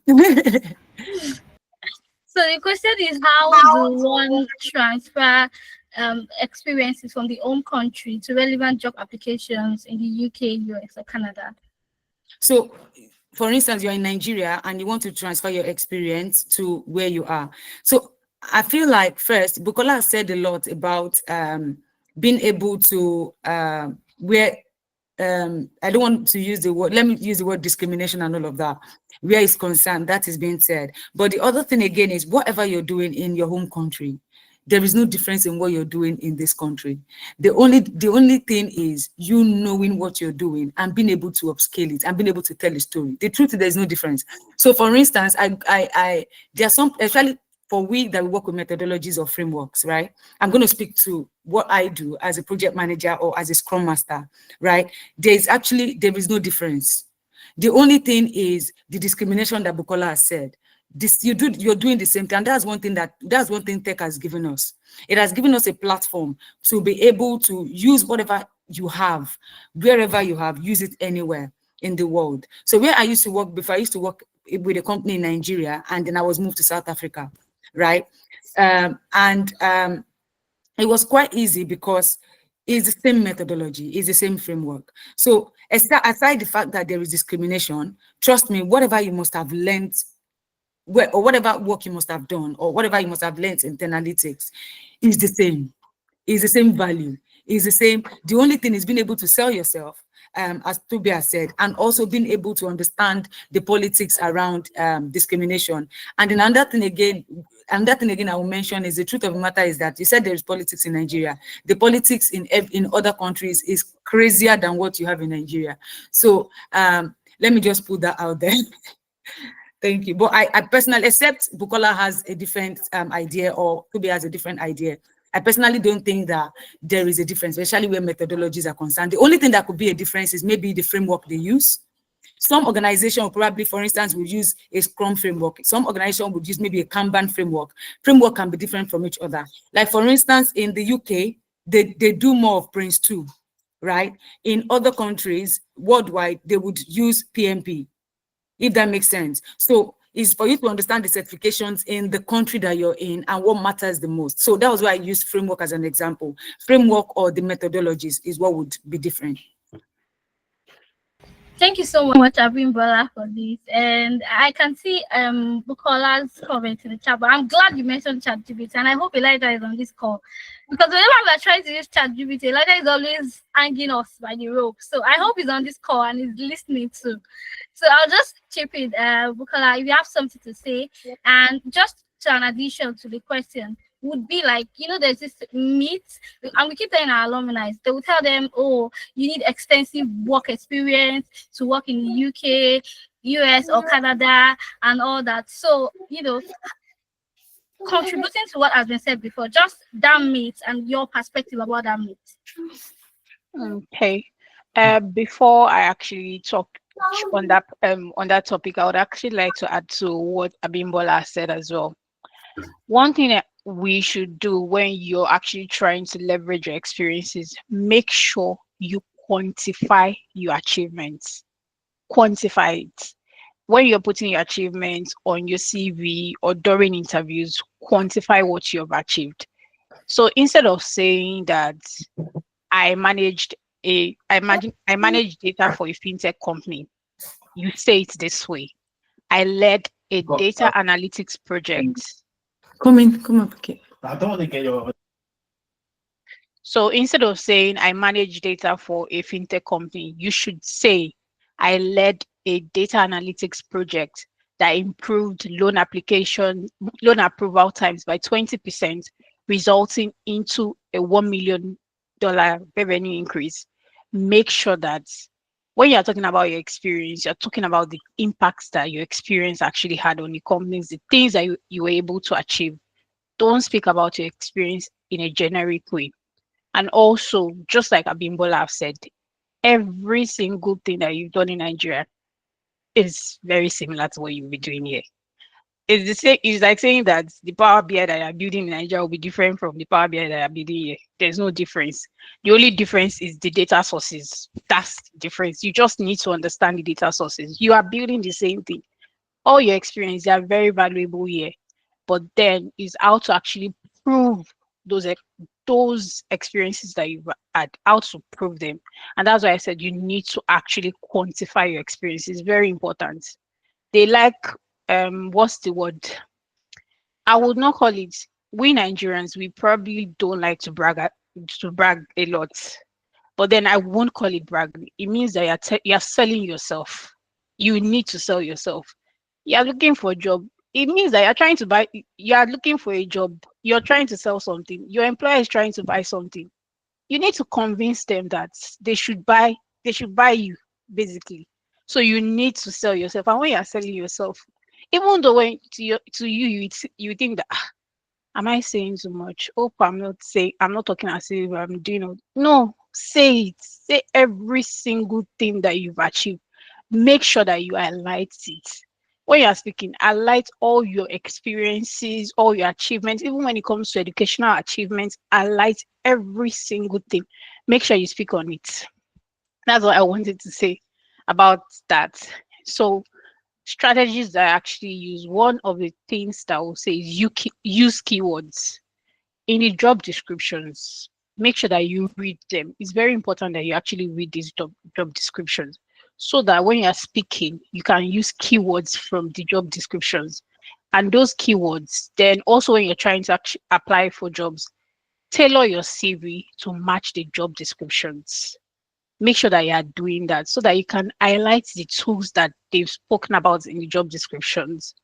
So the question is, how do one transfer experiences from the home country to relevant job applications in the UK, US, or Canada? So, for instance, you're in Nigeria and you want to transfer your experience to where you are. So I feel like first, Bukola said a lot about being able to I don't want to use the word, let me use the word discrimination and all of that. Where is concerned, that is being said. But the other thing again is, whatever you're doing in your home country, there is no difference in what you're doing in this country. The only thing is you knowing what you're doing and being able to upscale it and being able to tell a story. The truth is there's no difference. So for instance, there are some, especially for we that work with methodologies or frameworks, right? I'm going to speak to what I do as a project manager or as a scrum master, right? There is no difference. The only thing is the discrimination that Bukola has said. You're doing the same thing. And that's one thing tech has given us. It has given us a platform to be able to use whatever you have, wherever you have, use it anywhere in the world. So where I used to work before, I used to work with a company in Nigeria, and then I was moved to South Africa, right? It was quite easy because it's the same methodology, it's the same framework. So aside the fact that there is discrimination, trust me, whatever you must have learned, or whatever work you must have done, or whatever you must have learned in analytics is the same. Is the same value, is the same. The only thing is being able to sell yourself, as Toby has said, and also being able to understand the politics around discrimination. And then another thing again I will mention is the truth of the matter is that you said there is politics in Nigeria. The politics in other countries is crazier than what you have in Nigeria. So let me just put that out there. Thank you. But I personally, except Bukola has a different idea or Toby has a different idea, I personally don't think that there is a difference, especially where methodologies are concerned. The only thing that could be a difference is maybe the framework they use. Some organization will probably, for instance, will use a Scrum framework. Some organization would use maybe a Kanban framework. Framework can be different from each other. Like for instance, in the UK, they do more of Prince 2, right? In other countries, worldwide, they would use PMP, if that makes sense. So is for you to understand the certifications in the country that you're in and what matters the most. So that was why I used framework as an example. Framework or the methodologies is what would be different. Thank you so much, Abimbola, for this. And I can see Bukola's comment in the chat, but I'm glad you mentioned ChatGPT, and I hope Elijah is on this call. Because whenever we're trying to use ChatGPT, Elijah is always hanging us by the rope. So I hope he's on this call and he's listening too. So I'll just chip in, Bukola, if you have something to say. And just to an addition to the question, would be like, there's this myth, and we keep telling our alumni, they will tell them, oh, you need extensive work experience to work in the UK, US, or Canada, and all that. So, contributing to what has been said before, just that myth and your perspective about that myth. Okay. Before I actually talk on that topic, I would actually like to add to what Abimbola said as well. One thing that we should do when you're actually trying to leverage your experiences, make sure you quantify your achievements. Quantify it. When you're putting your achievements on your CV or during interviews, quantify what you've achieved. So instead of saying that I managed data for a fintech company, you say it this way: I led a data analytics project. Come up, okay. I don't want to get your. So instead of saying I manage data for a fintech company, you should say I led a data analytics project that improved loan approval times by 20%, resulting into a $1 million revenue increase. Make sure that when you're talking about your experience, you're talking about the impacts that your experience actually had on the companies, the things that you were able to achieve. Don't speak about your experience in a generic way. And also, just like Abimbola have said, every single thing that you've done in Nigeria is very similar to what you'll be doing here. It's the same. It's like saying that the Power BI that you're building in Nigeria will be different from the Power BI that you're building here. There's no difference. The only difference is the data sources. That's the difference. You just need to understand the data sources. You are building the same thing. All your experience, they are very valuable here. But then is how to actually prove those experiences that you've had, how to prove them. And that's why I said you need to actually quantify your experience. It's very important. They like what's the word? I would not call it. We Nigerians, we probably don't like to brag a lot. But then I won't call it bragging. It means that you're selling yourself. You need to sell yourself. You're looking for a job. It means that you're looking for a job you're trying to sell something, your employer is trying to buy something. You need to convince them that they should buy you, basically. So you need to sell yourself. And when you're selling yourself, even though when to you you think that, am I saying too much? Hope I'm not talking as if I'm doing it. No, say it. Say every single thing that you've achieved. Make sure that you highlight it. When you are speaking, highlight all your experiences, all your achievements, even when it comes to educational achievements, highlight every single thing. Make sure you speak on it. That's what I wanted to say about that. So strategies that I actually use, one of the things that I will say is use keywords in the job descriptions. Make sure that you read them. It's very important that you actually read these job descriptions so that when you're speaking, you can use keywords from the job descriptions. And those keywords, then also when you're trying to actually apply for jobs, tailor your CV to match the job descriptions. Make sure that you are doing that so that you can highlight the tools that they've spoken about in the job descriptions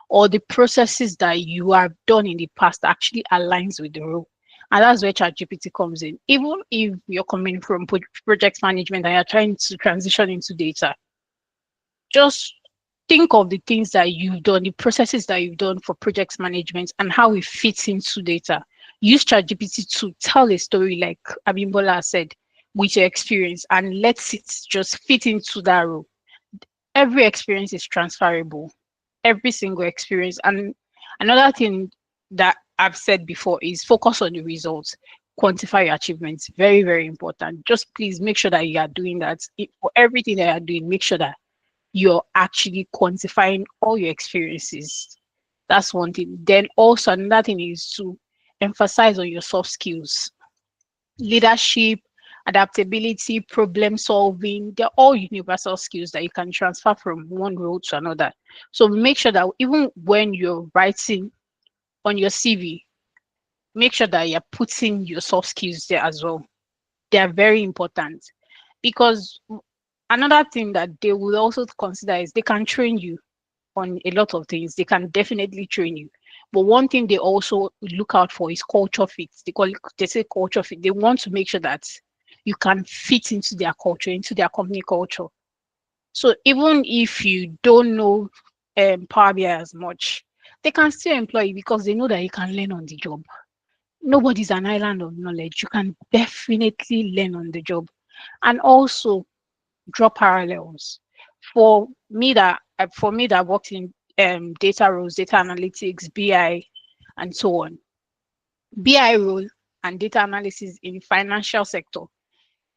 or the processes that you have done in the past that actually aligns with the role. And that's where ChatGPT comes in. Even if you're coming from project management and you're trying to transition into data, just think of the things that you've done, the processes that you've done for project management and how it fits into data. Use ChatGPT to tell a story like Abimbola said with your experience and let it just fit into that role. Every experience is transferable, every single experience. And another thing that I've said before is focus on the results, quantify your achievements. Very, very important. Just please make sure that you are doing that. For everything that you're doing, make sure that you're actually quantifying all your experiences. That's one thing. Then also another thing is to emphasize on your soft skills. Leadership, adaptability, problem solving, they're all universal skills that you can transfer from one role to another. So make sure that even when you're writing on your CV, make sure that you're putting your soft skills there as well. They are very important because another thing that they will also consider is they can train you on a lot of things. They can definitely train you. But one thing they also look out for is culture fit. They say culture fit. They want to make sure that you can fit into their culture, into their company culture. So even if you don't know Power BI as much, they can still employ you because they know that you can learn on the job. Nobody's an island of knowledge. You can definitely learn on the job. And also draw parallels. For me that worked in data roles, data analytics, BI, and so on. BI role and data analysis in financial sector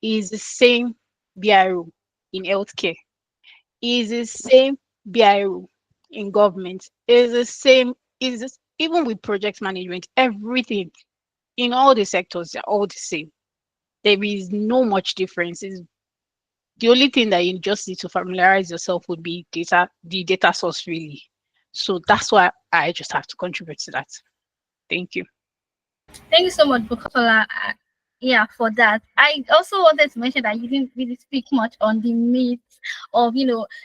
is the same BI role in healthcare, is the same BI role in government, is the same, even with project management, everything in all the sectors, they're all the same. There is no much difference. The only thing that you just need to familiarize yourself would be the data source really. So that's why I just have to contribute to that. Thank you. Thank you so much, Bukola. Yeah, for that. I also wanted to mention that you didn't really speak much on the myths of,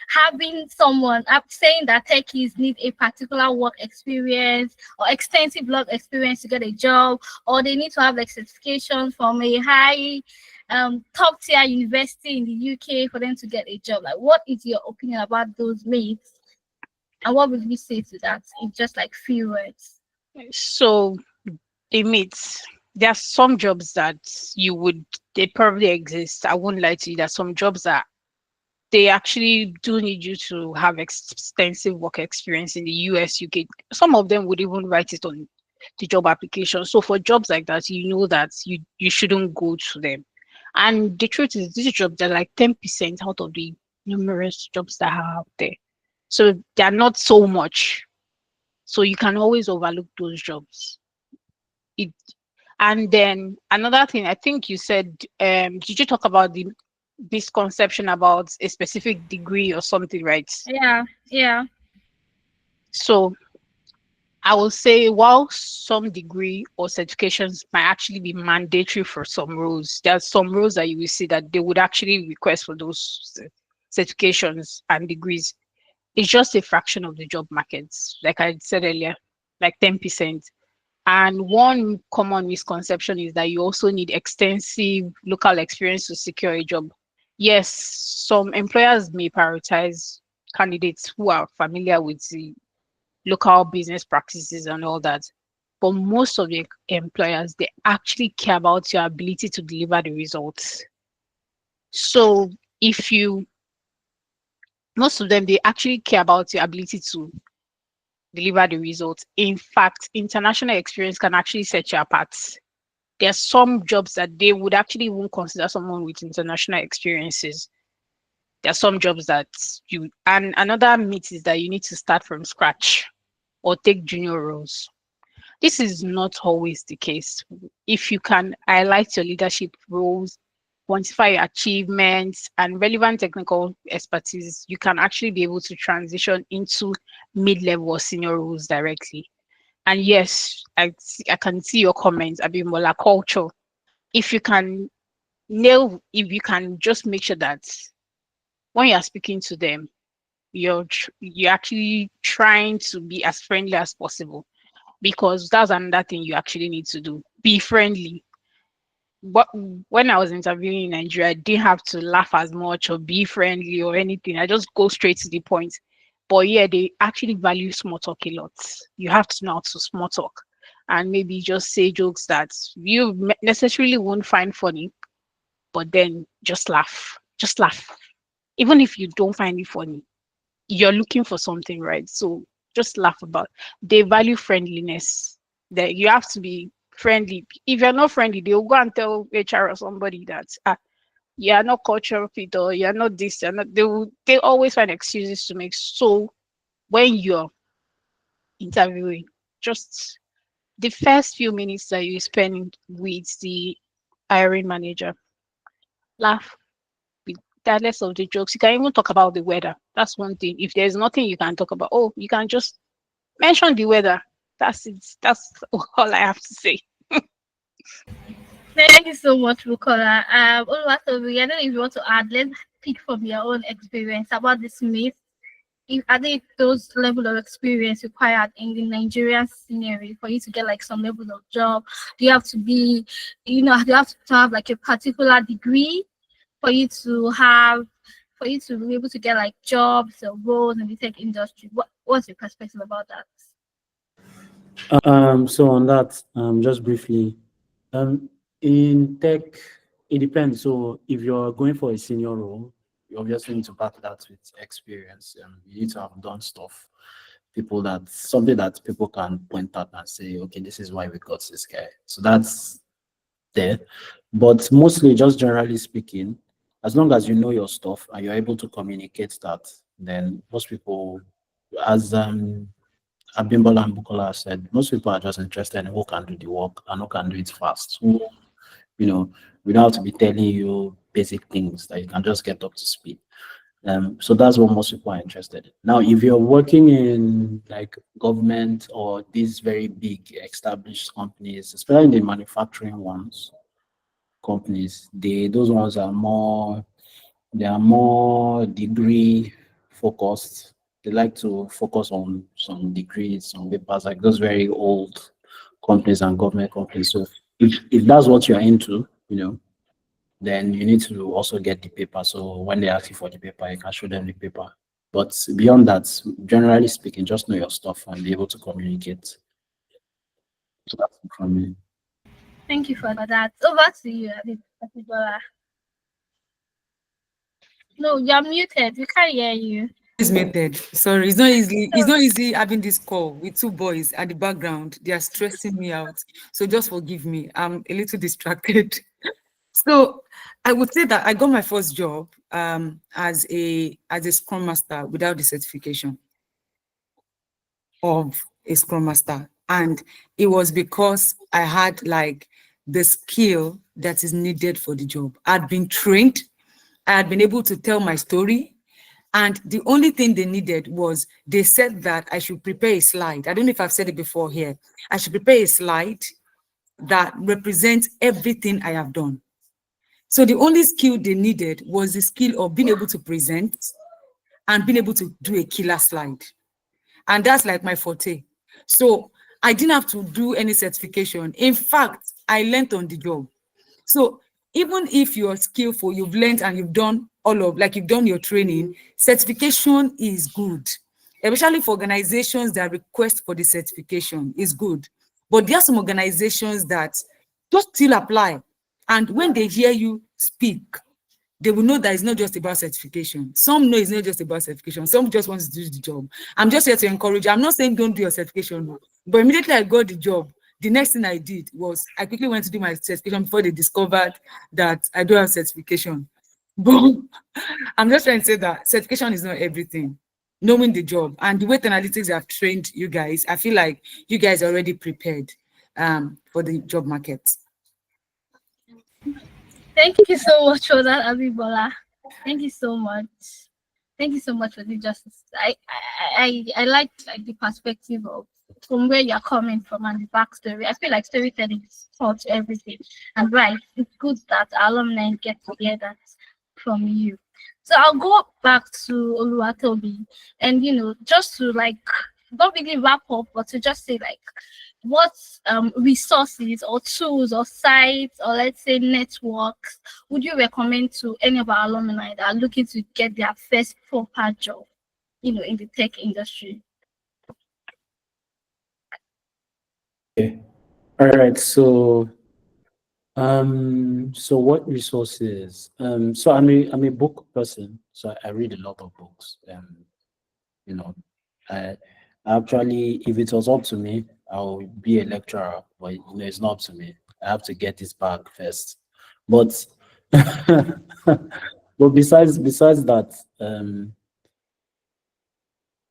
having someone saying that techies need a particular work experience or extensive work experience to get a job, or they need to have like certification from a high top tier university in the UK for them to get a job. Like, what is your opinion about those myths? And what would you say to that in just like few words? So the myths. There are some jobs that they probably exist. I won't lie to you. There are some jobs that they actually do need you to have extensive work experience in the US, UK. Some of them would even write it on the job application. So for jobs like that, you know that you shouldn't go to them. And the truth is, these jobs are like 10% out of the numerous jobs that are out there. So they're not so much. So you can always overlook those jobs. And then another thing, I think you said, did you talk about the misconception about a specific degree or something, right? Yeah. So I will say, while some degree or certifications might actually be mandatory for some roles, there are some roles that you will see that they would actually request for those certifications and degrees. It's just a fraction of the job markets, like I said earlier, like 10%. And one common misconception is that you also need extensive local experience to secure a job. Yes, some employers may prioritize candidates who are familiar with the local business practices and all that. But most of the employers, they actually care about your ability to deliver the results. So if you, most of them, they actually care about your ability to deliver the results. In fact, international experience can actually set you apart. There's some jobs that they would actually even consider someone with international experiences. There are some jobs that you, and another myth is that you need to start from scratch or take junior roles. This is not always the case. If you can highlight your leadership roles, quantify your achievements, and relevant technical expertise, you can actually be able to transition into mid-level or senior roles directly. And yes, I can see your comments, Abimbola culture. If you can if you can just make sure that when you're speaking to them, you're actually trying to be as friendly as possible, because that's another thing you actually need to do. Be friendly. But when I was interviewing in Nigeria, I didn't have to laugh as much or be friendly or anything. I just go straight to the point. But yeah, they actually value small talk a lot. You have to know how to small talk and maybe just say jokes that you necessarily won't find funny, but then just laugh. Just laugh. Even if you don't find it funny, you're looking for something, right? So just laugh about. They value friendliness. That you have to be friendly. If you're not friendly, they'll go and tell HR or somebody that you're not cultural fit or you're not this, you're not, they always find excuses to make. So when you're interviewing, just the first few minutes that you spend with the hiring manager, laugh, regardless of the jokes. You can even talk about the weather. That's one thing. If there's nothing you can talk about, oh, you can just mention the weather. That's it. That's all I have to say. Thank you so much, Bukola. Oluwatobi, I don't know if you want to add. Let's pick from your own experience about this myth. If are there those level of experience required in the Nigerian scenario for you to get like some level of job? Do you have to be, do you have to have like a particular degree for you to have, for you to be able to get like jobs or roles in the tech industry? What's your perspective about that? So on that, just briefly, in tech, it depends. So if you're going for a senior role, you obviously need to back that with experience. You need to have done stuff, something that people can point at and say, okay, this is why we got this guy. So that's there. But mostly, just generally speaking, as long as you know your stuff and you're able to communicate that, then most people, as Abimbola and Bukola said, most people are just interested in who can do the work and who can do it fast. Who, you know, we don't have to be telling you basic things that you can just get up to speed. So that's what most people are interested in. Now, if you're working in like government or these very big established companies, especially the manufacturing companies, those ones are more, they are more degree focused. They like to focus on some degrees, some papers, like those very old companies and government companies. So if that's what you're into, then you need to also get the paper. So when they ask you for the paper, you can show them the paper. But beyond that, generally speaking, just know your stuff and be able to communicate. So that's it from me. Thank you for that. Over to you, Abimbola. No, you're muted. We can't hear you. It's muted. Sorry, it's not easy. It's not easy having this call with two boys at the background. They are stressing me out. So just forgive me. I'm a little distracted. So I would say that I got my first job as a Scrum Master without the certification of a Scrum Master. And it was because I had like the skill that is needed for the job. I'd been trained. I had been able to tell my story. And the only thing they needed was, they said that I should prepare a slide. I don't know if I've said it before here. I should prepare a slide that represents everything I have done. So the only skill they needed was the skill of being able to present and being able to do a killer slide. And that's like my forte. So I didn't have to do any certification. In fact, I learned on the job. So even if you're skillful, you've learned and you've done you've done your training, certification is good, especially for organizations that request for the certification is good. But there are some organizations that just still apply. And when they hear you speak, they will know that it's not just about certification. Some know it's not just about certification. Some just want to do the job. I'm just here to encourage. I'm not saying don't do your certification, no. But immediately I got the job, the next thing I did was I quickly went to do my certification before they discovered that I don't have certification. But I'm just trying to say that certification is not everything. Knowing the job and the way analytics have trained you guys, I feel like you guys are already prepared for the job market. Thank you so much for that, Abibola. Thank you so much. Thank you so much for the justice. I like the perspective of from where you're coming from and the backstory. I feel like storytelling is taught to everything. And right, it's good that alumni get to hear that from you. So I'll go back to Oluwatobi and just to not really wrap up, but to just say what resources or tools or sites or let's say networks would you recommend to any of our alumni that are looking to get their first proper job, in the tech industry? Okay. All right. So what resources? So I'm a book person, so I read a lot of books. You know, I actually, if it was up to me, I would be a lecturer, but it's not up to me. I have to get this bag first. But but besides that,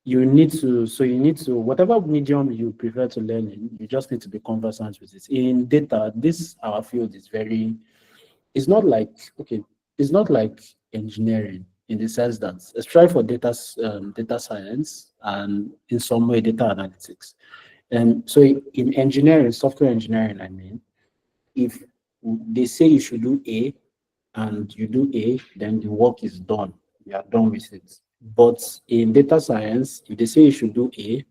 you need to whatever medium you prefer to learn in, you just need to be conversant with it. In data, our field is very, it's not like engineering in the sense that especially for data science and in some way data analytics. And so in engineering, software engineering, I mean, if they say you should do A and you do A, then the work is done. You are done with it. But in data science, if they say you should do A,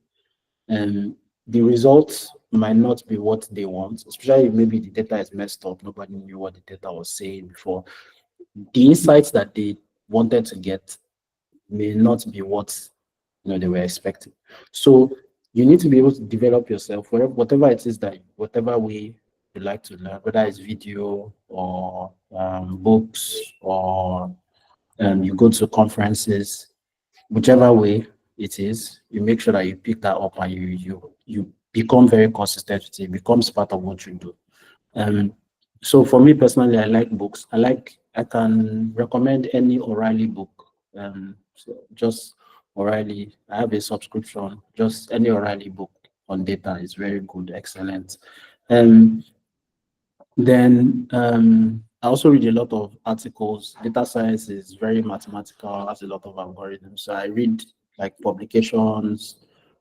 the results might not be what they want, especially if maybe the data is messed up. Nobody knew what the data was saying before. The insights that they wanted to get may not be what they were expecting. So you need to be able to develop yourself, whatever it is whatever way you like to learn, whether it's video or books or you go to conferences, whichever way it is, you make sure that you pick that up and you become very consistent with it. It becomes part of what you do. So for me personally, I like books. I can recommend any O'Reilly book. So just O'Reilly. I have a subscription. Just any O'Reilly book on data is very good, excellent. Then I also read a lot of articles. Data science is very mathematical, has a lot of algorithms. So I read like publications.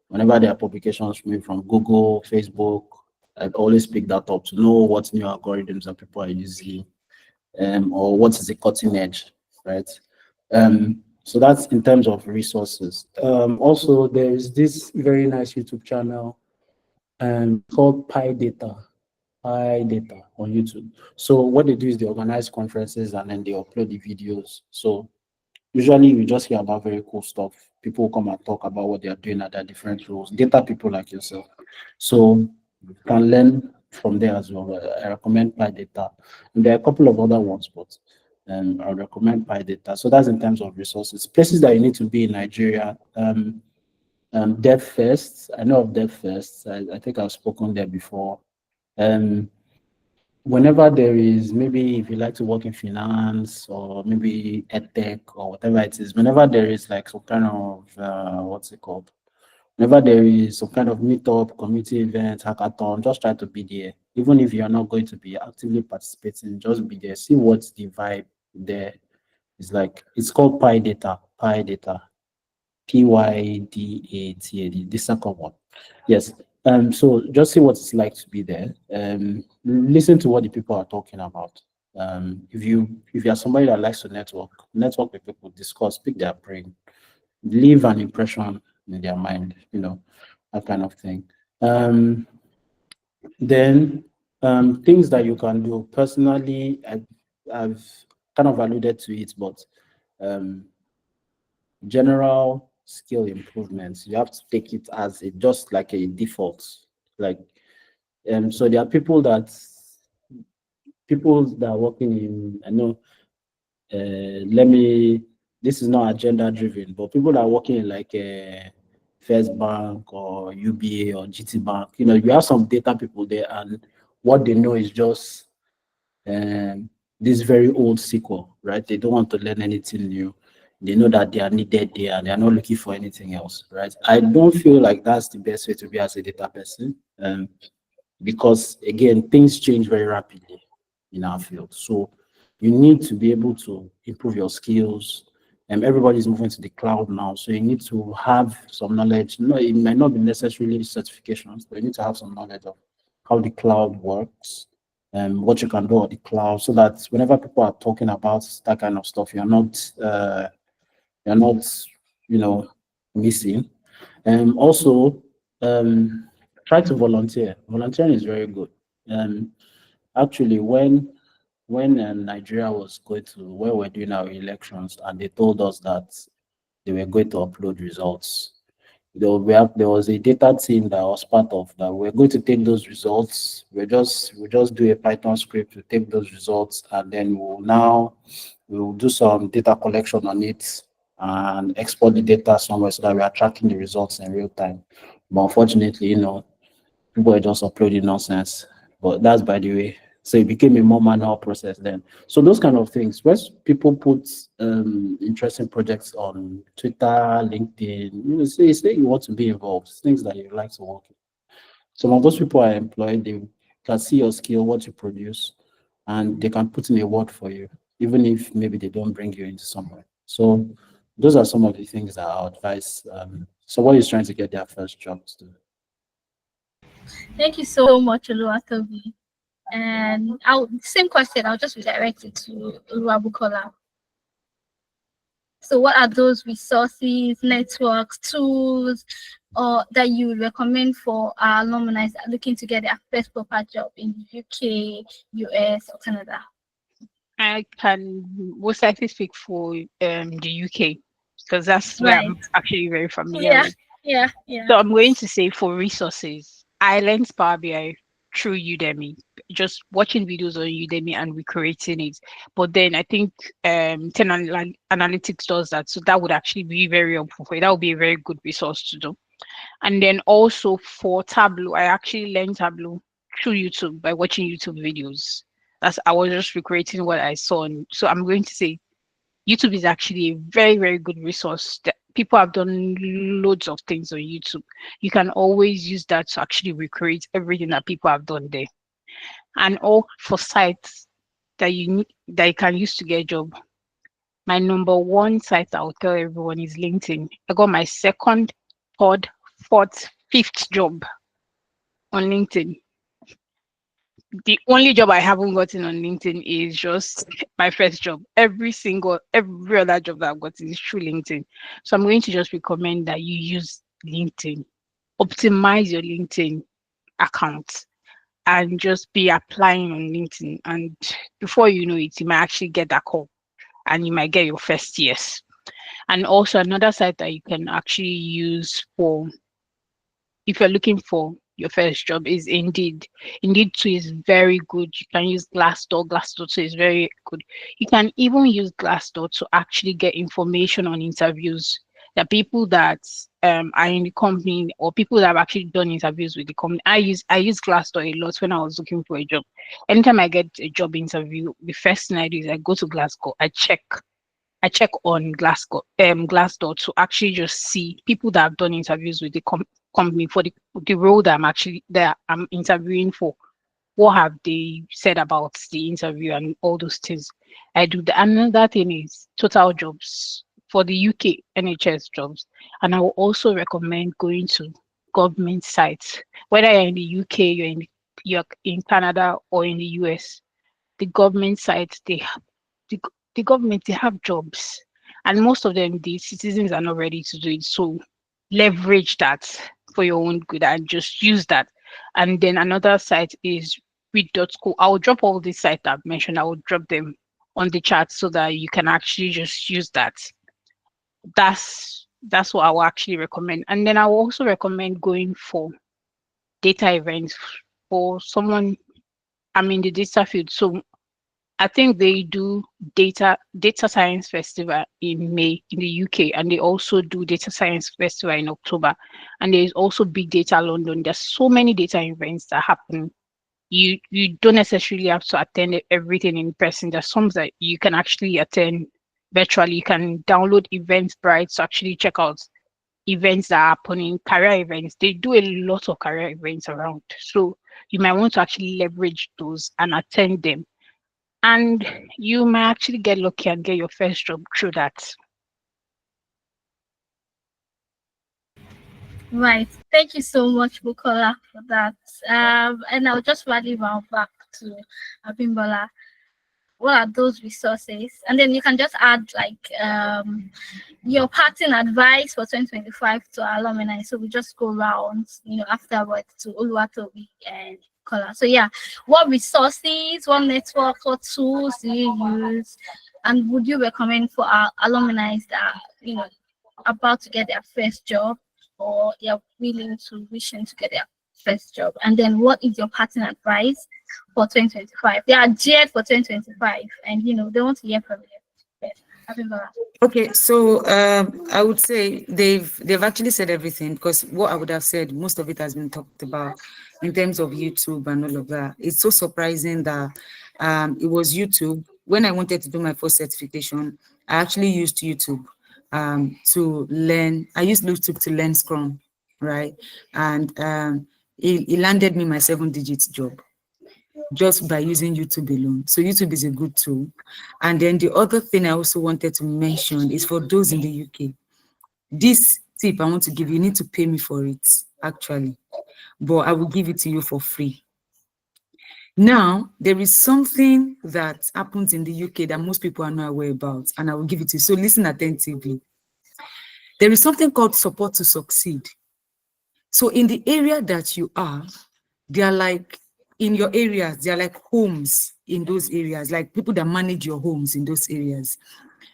Whenever there are publications from Google, Facebook, I always pick that up to know what new algorithms that people are using, or what is the cutting edge, right? So that's in terms of resources. Also, there is this very nice YouTube channel called Pi Data on YouTube. So what they do is they organize conferences and then they upload the videos. So usually we just hear about very cool stuff. People come and talk about what they are doing at their different roles. Data people like yourself. So you can learn from there as well. I recommend Pi Data. And there are a couple of other ones, but I recommend Pi Data. So that's in terms of resources. Places that you need to be in Nigeria. DevFest. I know of DevFest. I think I've spoken there before. Whenever there is, maybe if you like to work in finance or maybe edtech or whatever it is, whenever there is like some kind of what's it called? Whenever there is some kind of meetup, community event, hackathon, just try to be there. Even if you're not going to be actively participating, just be there. See what the vibe there is like. It's called Pi Data. PYDATA, the second one. Yes. So just see what it's like to be there. Listen to what the people are talking about. If you're somebody that likes to network with people, discuss, pick their brain, leave an impression in their mind, that kind of thing. Um, then things that you can do personally, I've kind of alluded to it, but general skill improvements, you have to take it as just like a default. Like, so there are people that are working in, I know, this is not agenda driven, but people that are working in like First Bank or UBA or GT Bank, you have some data people there, and what they know is just this very old SQL, right? They don't want to learn anything new. They know that they are needed there and they are not looking for anything else, right? I don't feel like that's the best way to be as a data person, because again, things change very rapidly in our field. So you need to be able to improve your skills. And everybody's moving to the cloud now, so you need to have some knowledge. No, it might not be necessarily certifications, but you need to have some knowledge of how the cloud works and what you can do on the cloud, so that whenever people are talking about that kind of stuff, you're not, missing. And also, try to volunteer. Volunteering is very good. Actually, when Nigeria was going to, when we're doing our elections, and they told us that they were going to upload results, there was a data team that was part of that. We're going to take those results. We'll just do a Python script to take those results, and then we'll do some data collection on it and export the data somewhere so that we are tracking the results in real time. But unfortunately, people are just uploading nonsense. But that's by the way. So it became a more manual process then. So those kind of things, where people put interesting projects on Twitter, LinkedIn, say you want to be involved, things that you like to work in. Some of those people are employed, they can see your skill, what you produce, and they can put in a word for you, even if maybe they don't bring you into somewhere. So those are some of the things that I advise. So what is trying to get their first job to do. Thank you so much, Oluwatobi. And same question, I'll just redirect it to Oluwabukola. So what are those resources, networks, tools, or that you would recommend for our alumni that are looking to get their first proper job in the UK, US, or Canada? I can most likely speak for the UK because that's where Right. I'm actually very familiar with. Yeah. So I'm going to say for resources, I learned Power BI through Udemy, just watching videos on Udemy and recreating it. But then I think Analytics does that, so that would actually be very helpful for you. That would be a very good resource to do. And then also for Tableau, I actually learned Tableau through YouTube by watching YouTube videos. I was just recreating what I saw. So I'm going to say YouTube is actually a very, very good resource. That people have done loads of things on YouTube. You can always use that to actually recreate everything that people have done there. And all for sites that you can use to get a job. My number one site I'll tell everyone is LinkedIn. I got my second, third, fourth, fifth job on LinkedIn. The only job I haven't gotten on LinkedIn is just my first job. Every other job that I've gotten is through LinkedIn. So I'm going to just recommend that you use LinkedIn. Optimize your LinkedIn account and just be applying on LinkedIn. And before you know it, you might actually get that call and you might get your first yes. And also another site that you can actually use for if you're looking for your first job is Indeed. Indeed too is very good. You can use Glassdoor. Glassdoor too is very good. You can even use Glassdoor to actually get information on interviews. The people that are in the company or people that have actually done interviews with the company. I use Glassdoor a lot when I was looking for a job. Anytime I get a job interview, the first thing I do is I go to Glassdoor. I check on Glassdoor to actually just see people that have done interviews with the company for the role that I'm interviewing for. What have they said about the interview and all those things? I do that. Another thing is Total Jobs for the UK NHS jobs. And I will also recommend going to government sites, whether you're in the UK, you're in Canada or in the US. The government sites, the government, they have jobs, and most of them, the citizens are not ready to do it. So leverage that for your own good and just use that. And then another site is read.school. I'll drop all these sites I've mentioned. I will drop them on the chat so that you can actually just use that. That's what I will actually recommend. And then I will also recommend going for data events for someone. I'm in the data field, so I think they do data science festival in May in the UK, and they also do data science festival in October. And there is also Big Data London. There's so many data events that happen. You don't necessarily have to attend everything in person. There's some that you can actually attend virtually. You can download Eventbrite to actually check out events that are happening, career events. They do a lot of career events around. So you might want to actually leverage those and attend them. And you might actually get lucky and get your first job through that. Right. Thank you so much, Bukola, for that. And I'll just rally round back to Abimbola. What are those resources? And then you can just add your parting advice for 2025 to our alumni. So we just go around, afterwards to Oluwatobi and Kola. So yeah, what resources, what networks, what tools do you use? And would you recommend for our alumni that about to get their first job, or they're wishing to get their first job? And then what is your parting advice for 2025? They are geared for 2025, and they want to hear from you. Okay, so I would say they've actually said everything, because what I would have said, most of it has been talked about in terms of YouTube and all of that. It's so surprising that it was YouTube. When I wanted to do my first certification, I actually used YouTube to learn. I used YouTube to learn Scrum, right? And it landed me my 7-digit job just by using YouTube alone. So YouTube is a good tool. And then the other thing I also wanted to mention is for those in the UK. This tip I want to give you need to pay me for it, actually, but I will give it to you for free. Now, there is something that happens in the UK that most people are not aware about, and I will give it to you. So listen attentively. There is something called support to succeed. So in the area that you are, they are like, in your areas, they are like homes in those areas, like people that manage your homes in those areas.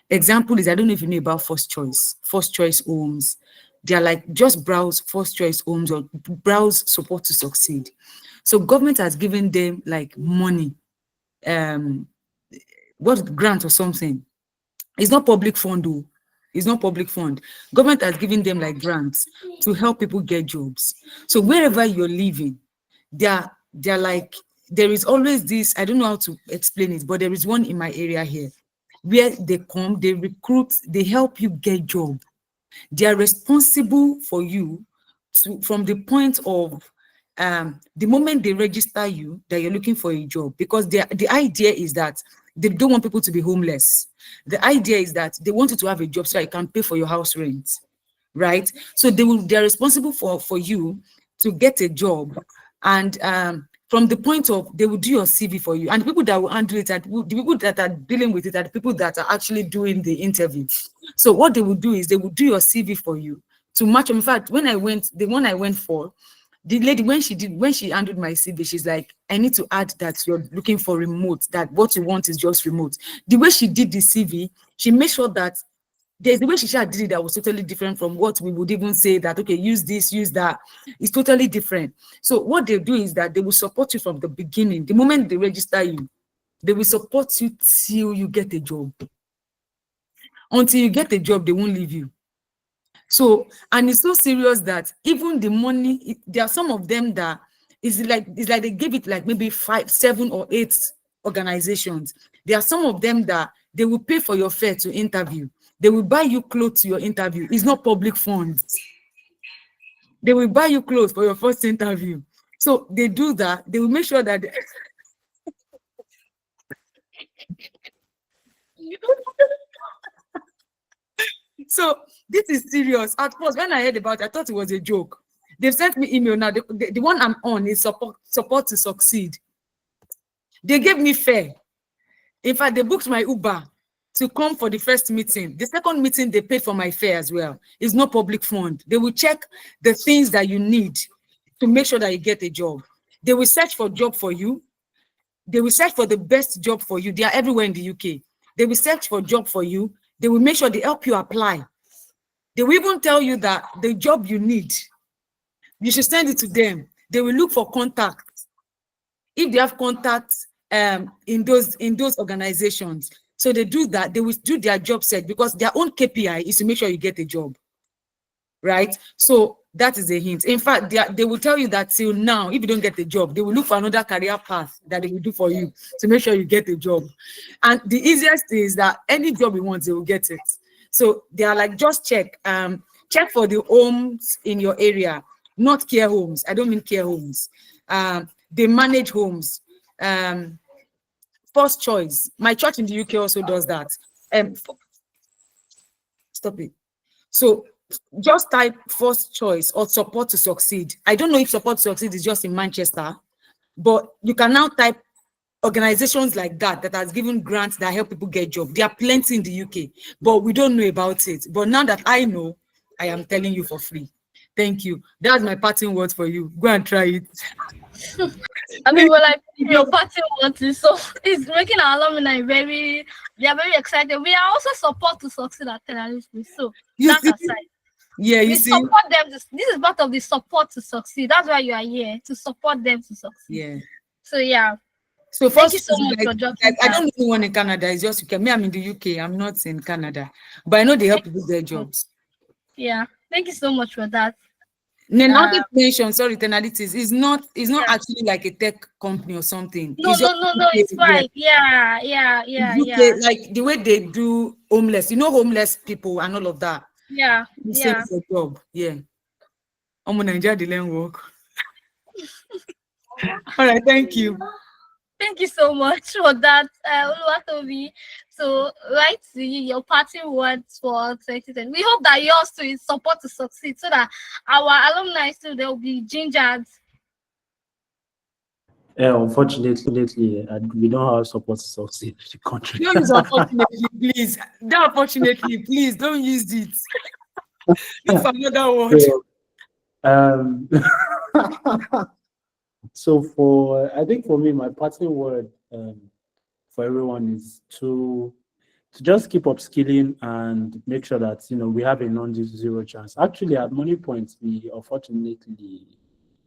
Example is, I don't know if you know about first choice homes. They are like, just browse first choice homes or browse support to succeed. So government has given them like money, what grant or something. It's not public fund though. It's not public fund. Government has given them like grants to help people get jobs. So wherever you're living, they're like, there is always this, I don't know how to explain it, but there is one in my area here where they come, they recruit, they help you get job. They are responsible for you from the point of the moment they register you that you're looking for a job, because the idea is that they don't want people to be homeless. The idea is that they want you to have a job so you can pay for your house rent, right? So they're responsible for you to get a job. And from the point of, they will do your CV for you, and the people that will handle it, the people that are dealing with it are the people that are actually doing the interview. So what they will do is they will do your CV for you to match. In fact, when I went, the one I went for, the lady, when she handled my CV, she's like, I need to add that you're looking for remote, that what you want is just remote. The way she did the CV, she made sure that there's the way she did it that was totally different from what we would even say that, okay, use this, use that. It's totally different. So what they do is that they will support you from the beginning. The moment they register you, they will support you till you get a job. Until you get a job, they won't leave you. So, and it's so serious that even the money, there are some of them that it's like they give it like maybe 5, 7 or 8 organizations. There are some of them that they will pay for your fare to interview. They will buy you clothes to your interview. It's not public funds. They will buy you clothes for your first interview. So they do that. They will make sure that so this is serious. At first, when I heard about it, I thought it was a joke. They've sent me email now. The one I'm on is support to succeed. They gave me fare. In fact, they booked my Uber to come for the first meeting. The second meeting, they paid for my fare as well. It's not public fund. They will check the things that you need to make sure that you get a job. They will search for job for you. They will search for the best job for you. They are everywhere in the UK. They will search for job for you. They will make sure they help you apply. They will even tell you that the job you need, you should send it to them. They will look for contacts. If they have contacts in those organizations, so they do that. They will do their job search because their own KPI is to make sure you get a job, right? So that is a hint. In fact, they will tell you that till now, if you don't get a job, they will look for another career path that they will do for you to make sure you get a job. And the easiest is that any job you want, they will get it. So they are like, just check for the homes in your area, not care homes. I don't mean care homes. They manage homes. First choice. My church in the UK also does that. Stop it. So just type first choice or support to succeed. I don't know if support to succeed is just in Manchester, but you can now type organizations like that has given grants that help people get jobs. There are plenty in the UK, but we don't know about it. But now that I know, I am telling you for free. Thank you. That's my parting words for you. Go and try it. I mean, well, like your party wants is so it's making our alumni they are very excited. We are also support to succeed at Tenerife. So that aside, yeah, you we see, support them. This is part of the support to succeed. That's why you are here, to support them to succeed. Yeah. So yeah. So Thank first, you so much for dropping I don't know anyone in Canada. It's just UK. Me, I'm in the UK. I'm not in Canada, but I know they help people get jobs. Yeah. Thank you so much for that. Not mention, sorry, Tenalities is not actually like a tech company or something. No, it's fine. Yeah. UK, like the way they do homeless, homeless people and all of that. Yeah. Same for job. Yeah. I'm gonna enjoy the land work. All right, thank you. Thank you so much for that, Oluwatobi. So, right to you, your parting words for 2010. We hope that yours too is support to succeed, so that our alumni too, they'll be gingered. Unfortunately, we don't have support to succeed in the country. Don't use unfortunately, please. That unfortunately, please don't use it. It's another word. So, I think for me, my parting word for everyone is to just keep upskilling and make sure that we have a non-zero chance. Actually, at Money Point, we unfortunately,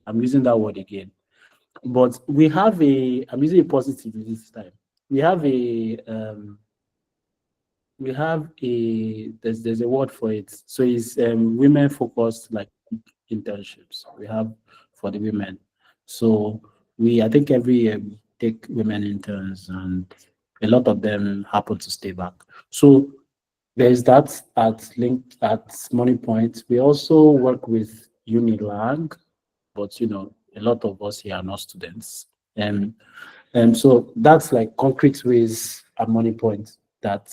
I'm using that word again, but we have I'm using a positive this time. There's a word for it. So it's women focused like internships we have for the women. So I think every year we take women interns and a lot of them happen to stay back. So there's that at Money Point. We also work with Unilag, but a lot of us here are not students. And so that's like concrete ways at Money Point that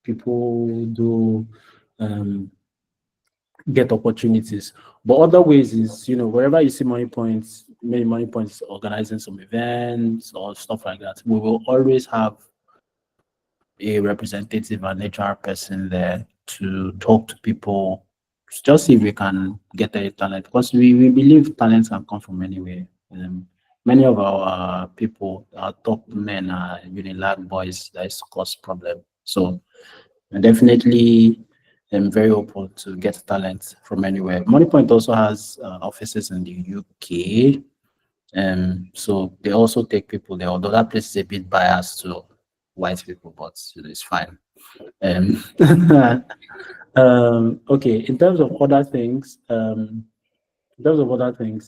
people do get opportunities. But other ways is wherever you see Money Points, many Money Points organizing some events or stuff like that, we will always have a representative and HR person there to talk to people, just see if we can get a talent, because we believe talents can come from anywhere. Many of our people, our top men are Unilag boys that is cause problem. So definitely I'm very open to get talent from anywhere. Moneypoint also has offices in the UK. So they also take people there, although that place is a bit biased to white people, but it's fine. Okay, in terms of other things,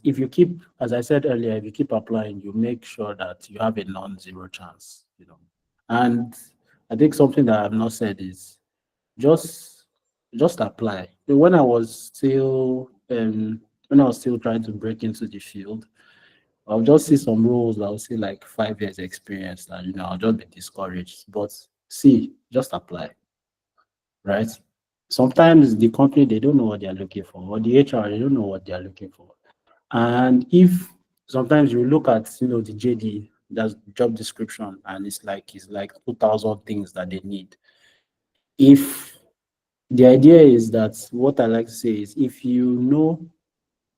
if you keep, as I said earlier, if you keep applying, you make sure that you have a non-zero chance, And I think something that I've not said is just apply. When I was still trying to break into the field, I'll just see some roles. I'll see like 5 years experience, and I'll just be discouraged. But just apply, right? Sometimes the company, they don't know what they're looking for, or the HR, they don't know what they're looking for. And if sometimes you look at the JD there's job description, and it's like 2,000 things that they need. If the idea is that, what I like to say is, if you know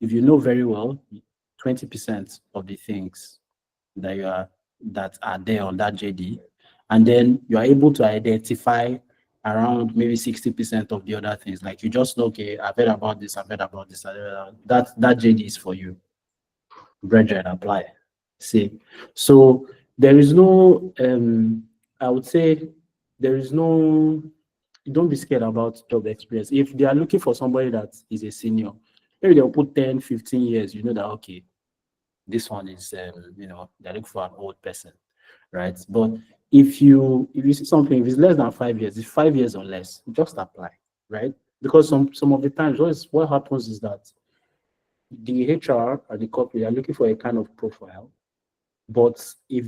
very well 20% of the things that are there on that JD, and then you are able to identify around maybe 60% of the other things. Like, you just know, okay, I've heard about this, I've heard about this, that JD is for you. Brethren, apply. See. So there is no I would say there is no don't be scared about job experience. If they are looking for somebody that is a senior, maybe they'll put 10, 15 years, you know that, okay, this one is they're looking for an old person, right? But if you see something, if it's less than 5 years, it's 5 years or less, just apply, right? Because some of the times what happens is that the HR and the company are looking for a kind of profile, but if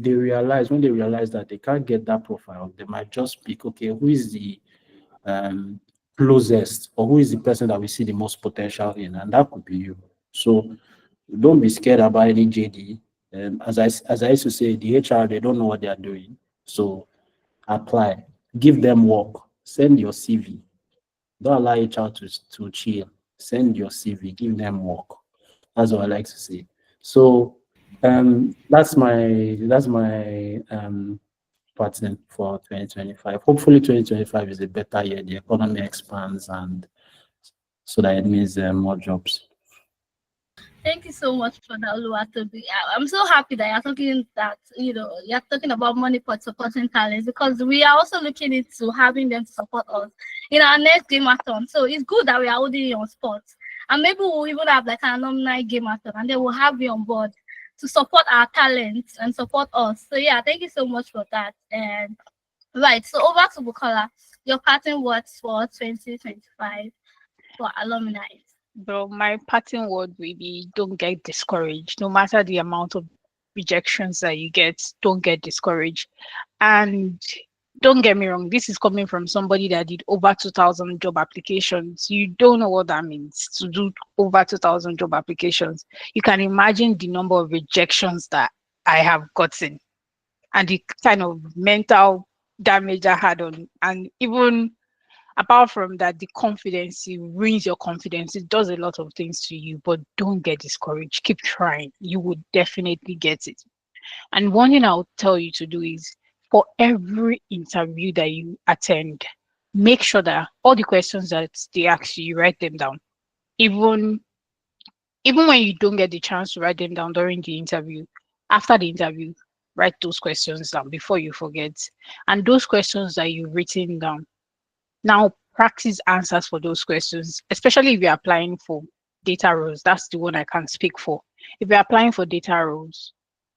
when they realize that they can't get that profile, they might just pick, okay, who is the closest, or who is the person that we see the most potential in, and that could be you. So don't be scared about any JD. As I used to say, the HR, they don't know what they are doing. So apply, give them work, send your CV. Don't allow HR to chill. Send your CV, give them work. That's what I like to say. So that's my pattern for 2025. Hopefully 2025 is a better year. The economy expands, and so that it means more jobs. Thank you so much for that, Oluwatobi. I'm so happy that you're talking about money for supporting talents, because we are also looking into having them to support us in our next game-a-thon. So it's good that we are holding you on sports. And maybe we'll even have like an alumni game-a-thon, and then we'll have you on board to support our talents and support us. So yeah, thank you so much for that. And right, so over to Bukola, your parting words for 2025 for alumni. Bro, my parting word will be, don't get discouraged. No matter the amount of rejections that you get, don't get discouraged. And don't get me wrong, this is coming from somebody that did over 2,000 job applications. You don't know what that means, to do over 2,000 job applications. You can imagine the number of rejections that I have gotten, and the kind of mental damage I had on, and even apart from that, the confidence, it ruins your confidence. It does a lot of things to you, but don't get discouraged. Keep trying. You would definitely get it. And one thing I'll tell you to do is, for every interview that you attend, make sure that all the questions that they ask you, you write them down. Even when you don't get the chance to write them down during the interview, after the interview, write those questions down before you forget. And those questions that you've written down, now practice answers for those questions, especially if you're applying for data roles. That's the one I can speak for. If you're applying for data roles,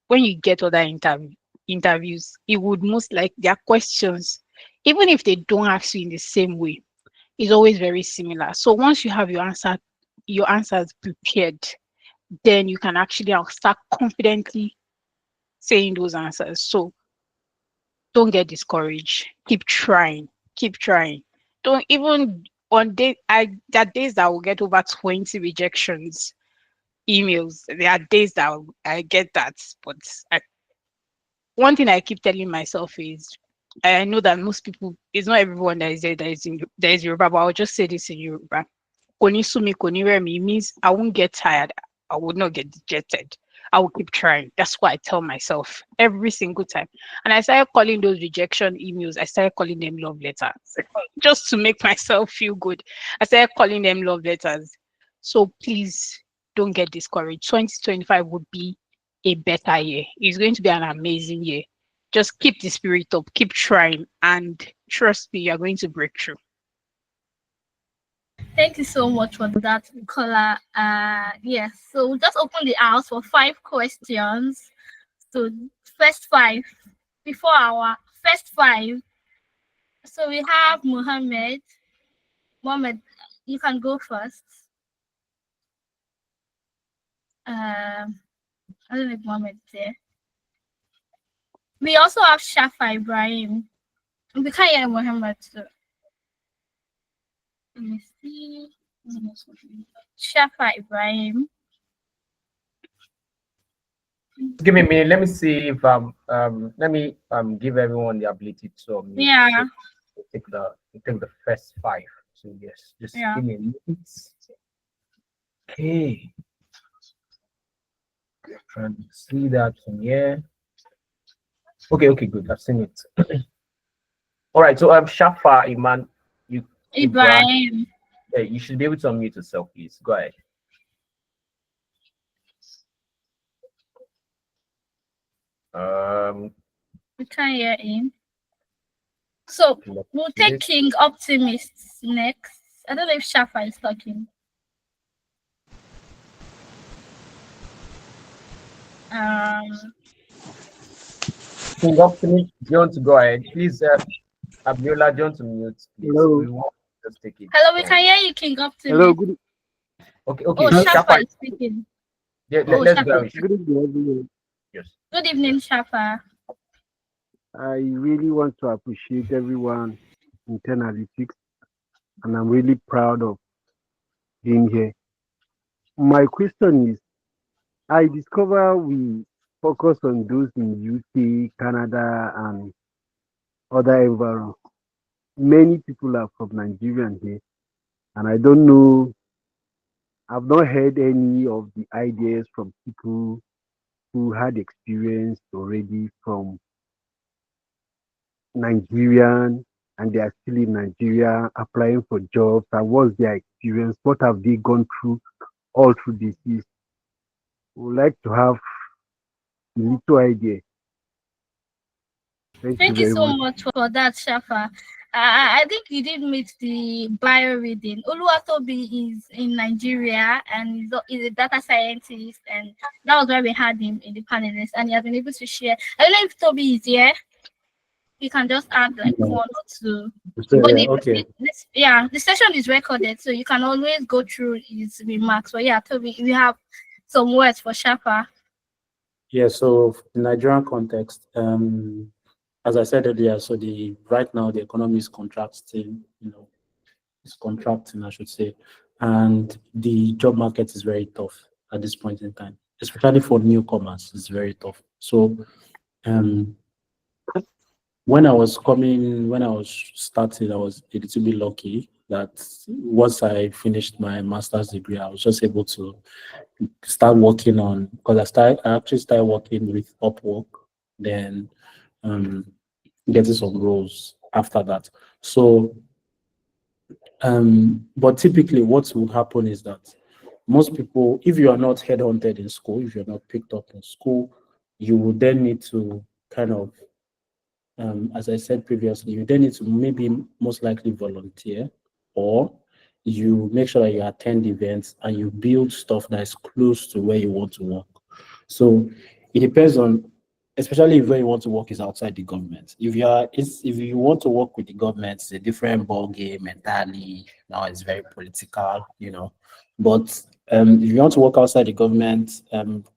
when you get other interviews, it would most like their questions, even if they don't ask you in the same way, is always very similar. So once you have your answers prepared, then you can actually now start confidently saying those answers. So don't get discouraged. Keep trying. Keep trying. Don't even on day there are days that I will get over 20 rejections emails. There are days that I get that, but one thing I keep telling myself is, I know that most people, it's not everyone that is there that is Yoruba, but I'll just say this in Yoruba. Koni sumi, koni remi means I won't get tired. I would not get dejected. I will keep trying. That's what I tell myself every single time. And I started calling those rejection emails, I started calling them love letters just to make myself feel good. I started calling them love letters. So please don't get discouraged. 2025 would be a better year. It's going to be an amazing year. Just keep the spirit up, keep trying, and trust me, you're going to break through. Thank you so much for that, Nicola. Yes, so we'll just open the house for 5 questions. So first 5 before our first 5. So we have Mohammed. Mohammed, you can go first. I don't know if Mohammed is there. We also have Shafa Ibrahim. We can't hear Mohammed. So let me see. Shafa Ibrahim. Give me a minute. Let me see if let me give everyone the ability to unmute. Yeah. So take the first 5. So yes, just Yeah. give me a minute. Okay. Trying to see that from here. Okay, good. I've seen it. All right. So Shafa Iman, you Ibrahim, Ibrahim. yeah, you should be able to unmute yourself, please. Go ahead. We can't hear him. So we'll take King Optimist next. I don't know if Shafa is talking. King Optimist, do you want to go ahead? Please, Abiola, do you want to mute, please? Hello. We want to just take it. Hello, we can hear you, King Optimist. Hello, good, Okay. Oh, Shafa Shafa is speaking. Yeah, Oh, let's Shafa. go. good evening, everyone. Yes. Good evening, Shafa. I really want to appreciate everyone in 10 Analytics, and I'm really proud of being here. My question is, I discover we focus on those in UK, Canada, and other environments. Many people are from Nigeria here, and I don't know, I've not heard any of the ideas from people who had experience already from Nigerian, and they are still in Nigeria applying for jobs, and what's their experience? What have they gone through all through this year? We would like to have a little idea. Thank you Thank you very so much. much for that, Shafa. I think you did meet the bio reading. Oluwatobi is in Nigeria and is a data scientist, and that was why we had him in the panelists, and he has been able to share. I don't know if Toby is here. You can just add like Yeah. 1 or 2. So, But yeah, okay. the session is recorded, so you can always go through his remarks. So yeah, Toby, we have some words for Shafa. Yeah, so in Nigerian context, as I said earlier, so right now the economy is contracting, it's contracting, I should say, and the job market is very tough at this point in time, especially for newcomers. It's very tough. So, when I was starting, I was a little bit lucky that once I finished my master's degree, I was just able to start working on, because I actually started working with Upwork, then getting some roles after that. So, but typically what will happen is that most people, if you are not headhunted in school, if you're not picked up in school, you will then need to kind of, as I said previously, you then need to maybe most likely volunteer, or you make sure that you attend events and you build stuff that is close to where you want to work. So it depends on, especially if where you want to work is outside the government. If you want to work with the government, it's a different ball game entirely. Now it's very political, But if you want to work outside the government,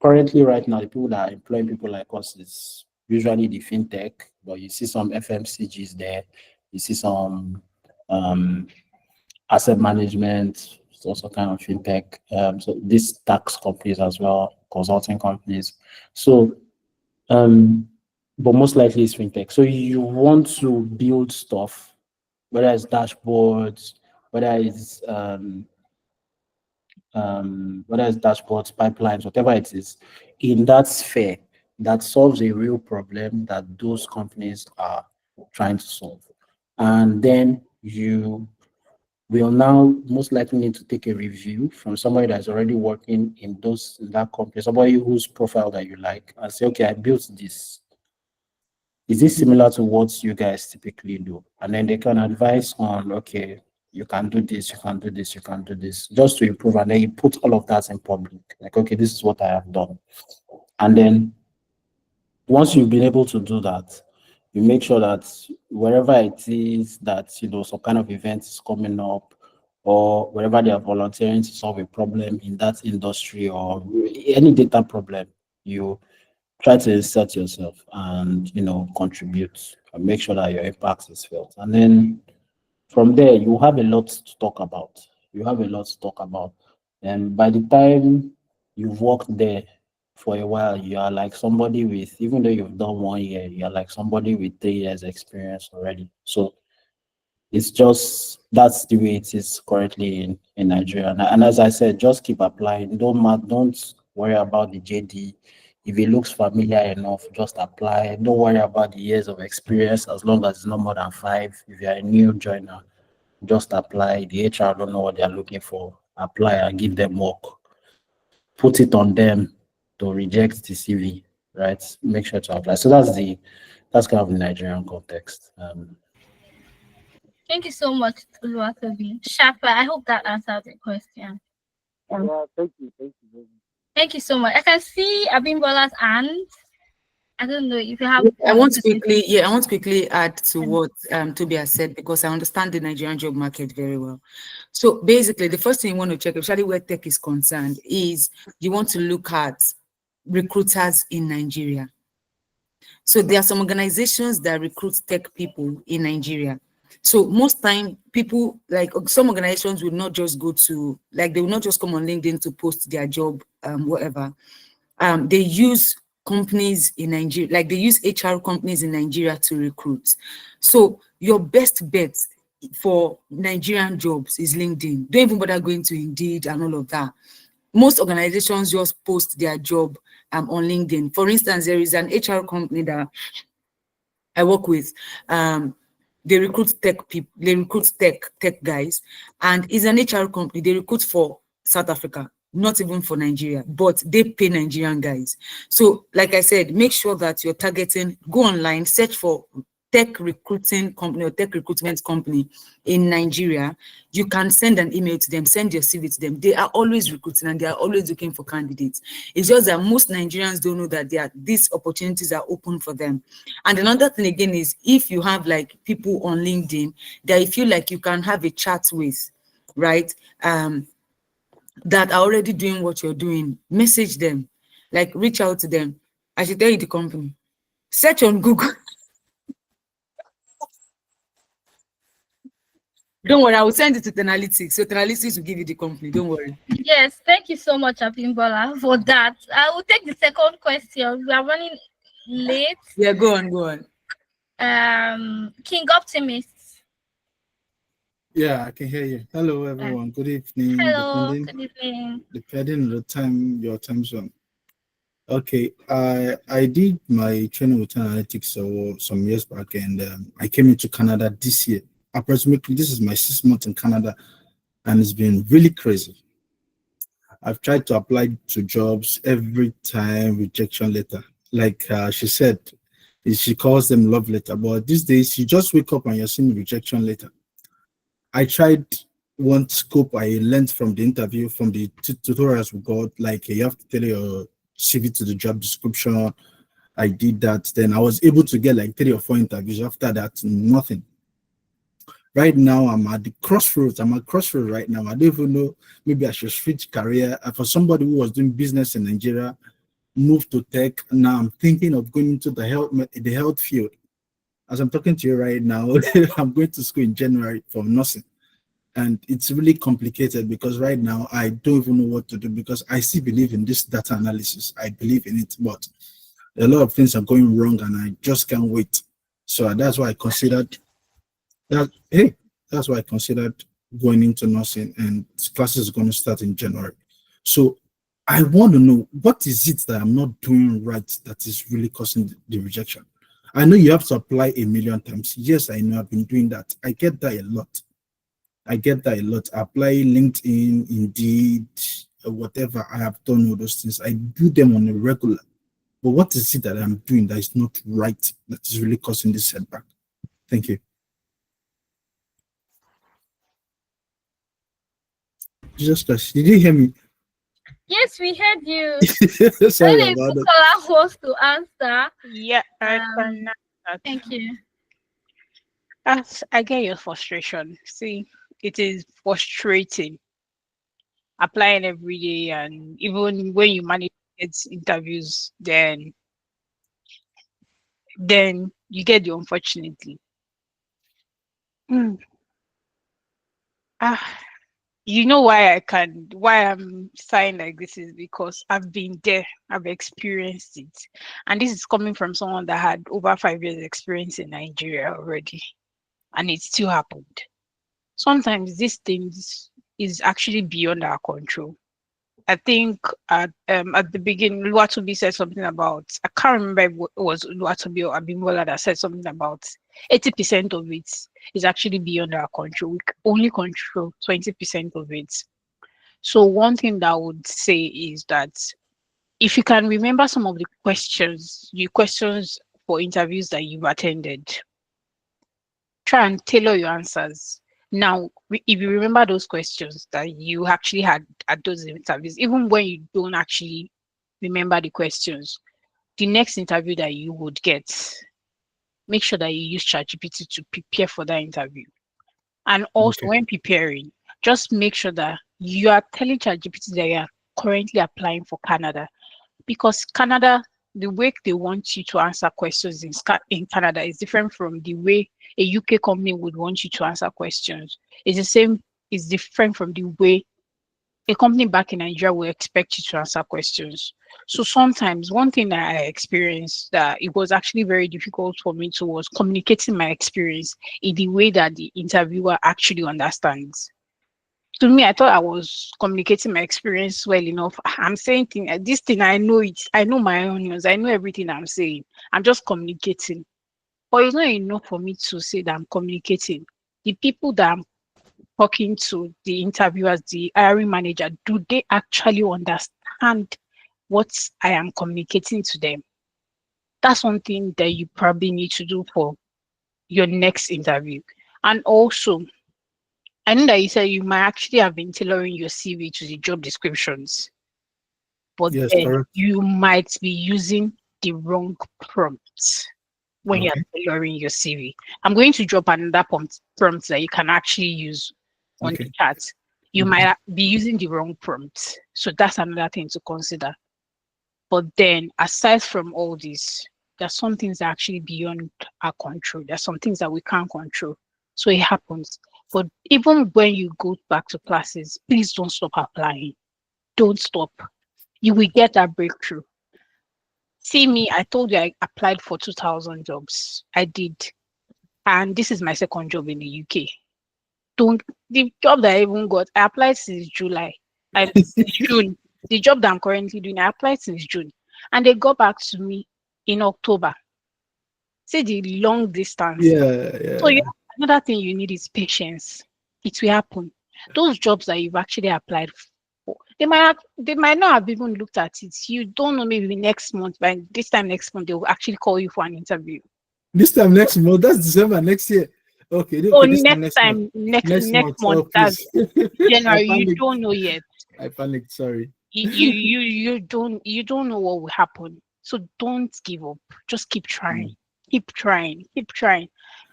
currently right now the people that are employing people like us is usually the fintech, but you see some FMCGs there, you see some asset management, it's also kind of fintech. So these tax companies as well, consulting companies. So, but most likely it's fintech. So you want to build stuff, whether it's dashboards, whether it's dashboards, pipelines, whatever it is, in that sphere that solves a real problem that those companies are trying to solve. And then you will now most likely need to take a review from somebody that's already working in that company, somebody whose profile that you like, and say, okay, I built this. Is this similar to what you guys typically do? And then they can advise on, okay, you can do this, you can do this, you can do this, just to improve. And then you put all of that in public. Like, okay, this is what I have done. And then once you've been able to do that, you make sure that wherever it is that, some kind of event is coming up, or wherever they are volunteering to solve a problem in that industry or any data problem, you try to insert yourself and, contribute and make sure that your impact is felt. And then from there, you have a lot to talk about. You have a lot to talk about. And by the time you've worked there for a while, you are like somebody with, even though you've done 1 year, you're like somebody with 3 years experience already. So it's just that's the way it is currently in Nigeria. And as I said, just keep applying. Don't worry about the JD. If it looks familiar enough, just apply. Don't worry about the years of experience as long as it's not more than 5. If you're a new joiner, just apply. The HR don't know what they're looking for. Apply and give them work. Put it on them to reject the CV, right? Make sure to apply. So that's kind of the Nigerian context. Thank you so much, Oluwatobi. Shafa, I hope that answered the question. Yeah, thank you. Thank you very much. Thank you so much. I can see Abimbola's hand. I don't know if you have. I want to quickly add to what Toby has said, because I understand the Nigerian job market very well. So basically, the first thing you want to check, especially where tech is concerned, is you want to look at recruiters in Nigeria. So there are some organizations that recruit tech people in Nigeria. So most time people, like some organizations will not just go to, like they will not just come on LinkedIn to post their job, whatever. They use companies in Nigeria, like they use HR companies in Nigeria to recruit. So your best bet for Nigerian jobs is LinkedIn. Don't even bother going to Indeed and all of that. Most organizations just post their job on LinkedIn. For instance, there is an HR company that I work with. They recruit tech people, they recruit tech guys, and it's an HR company. They recruit for South Africa, not even for Nigeria, but they pay Nigerian guys. So, like I said, make sure that you're targeting, go online, search for tech recruiting company or tech recruitment company in Nigeria. You can send an email to them, send your CV to them. They are always recruiting and they are always looking for candidates. It's just that most Nigerians don't know that these opportunities are open for them. And another thing again is, if you have like people on LinkedIn that you feel like you can have a chat with, right? That are already doing what you're doing, message them, like reach out to them. I should tell you the company. Search on Google. Don't worry, I will send it to Analytics. So Analytics will give you the company. Don't worry. Yes, thank you so much, Abimbola, for that. I will take the second question. We are running late. Yeah, go on. King Optimist. Yeah, I can hear you. Hello, everyone. Good evening. Hello, good evening. Depending on the time, your time zone. Okay, I did my training with analytics some years back, and I came into Canada this year. Approximately, this is my 6 months in Canada, and it's been really crazy. I've tried to apply to jobs every time, rejection letter. Like she said, she calls them love letter, but these days you just wake up and you're seeing rejection letter. I tried one scope I learned from the interview, from the tutorials we got, like you have to tell your CV to the job description. I did that. Then I was able to get like 3 or 4 interviews. After that, nothing. Right now, I'm at the crossroads. I'm at crossroads right now. I don't even know. Maybe I should switch career. For somebody who was doing business in Nigeria, move to tech. Now I'm thinking of going into the health field. As I'm talking to you right now, I'm going to school in January for nursing. And it's really complicated because right now I don't even know what to do, because I still believe in this data analysis. I believe in it, but a lot of things are going wrong and I just can't wait. So that's why I considered that, that's why I considered going into nursing, and classes are going to start in January. So I want to know, what is it that I'm not doing right that is really causing the rejection? I know you have to apply 1,000,000 times. Yes, I know, I've been doing that. I get that a lot. Apply LinkedIn, Indeed, whatever. I have done all those things. I do them on a regular. But what is it that I'm doing that is not right, that is really causing this setback? Thank you. Jesus Christ, did you hear me? Yes, we heard you. Sorry If about that. Bukola wants to answer. Yeah, I can. Thank you. I get your frustration. See, it is frustrating applying every day, and even when you manage to get interviews, then you get the unfortunately. Mm. Ah, you know why I'm saying like this is because I've been there, I've experienced it. And this is coming from someone that had over 5 years experience in Nigeria already. And it still happened. Sometimes these things is actually beyond our control. I think at the beginning, Luatobi said something about, I can't remember if it was Luatobi or Abimbola that said something about 80% of it is actually beyond our control. We only control 20% of it. So one thing that I would say is that if you can remember some of the questions for interviews that you've attended, try and tailor your answers. Now, if you remember those questions that you actually had at those interviews, even when you don't actually remember the questions, the next interview that you would get, make sure that you use ChatGPT to prepare for that interview. And also, when preparing, just make sure that you are telling ChatGPT that you are currently applying for Canada, because Canada, the way they want you to answer questions in Canada is different from the way a UK company would want you to answer questions. It's different from the way a company back in Nigeria will expect you to answer questions. So sometimes one thing that I experienced that it was actually very difficult for me to was communicating my experience in the way that the interviewer actually understands. To me, I thought I was communicating my experience well enough. I'm saying this thing, I know it. I know my onions. I know everything I'm saying. I'm just communicating. But it's not enough for me to say that I'm communicating. The people that I'm talking to, the interviewers, the hiring manager, do they actually understand what I am communicating to them? That's one thing that you probably need to do for your next interview. And also, I know that you said you might actually have been tailoring your CV to the job descriptions, but Yes, then correct. you might be using the wrong prompts when you're Okay. tailoring your CV. I'm going to drop another prompt that you can actually use on the Okay. chat. You Okay. might be using the wrong prompts. So that's another thing to consider. But then aside from all this, there's some things that are actually beyond our control. There's some things that we can't control. So it happens. But even when you go back to classes, please don't stop applying. Don't stop. You will get that breakthrough. See me, I told you I applied for 2,000 jobs. I did. And this is my second job in the UK. The job that I even got, I applied since July. Since June. The job that I'm currently doing, I applied since June. And they got back to me in October. See the long distance. So Yeah. another thing you need is patience. It will happen. Those jobs that you've actually applied for, they might not have even looked at it. You don't know, maybe next month, but this time next month, they will actually call you for an interview. This time next month, that's December next year. Okay, Oh, this time next month. next Month. month, Oh, that's please. January. You don't know yet. I panicked. Sorry. You don't know what will happen. So don't give up. Just keep trying. Keep trying. Keep trying.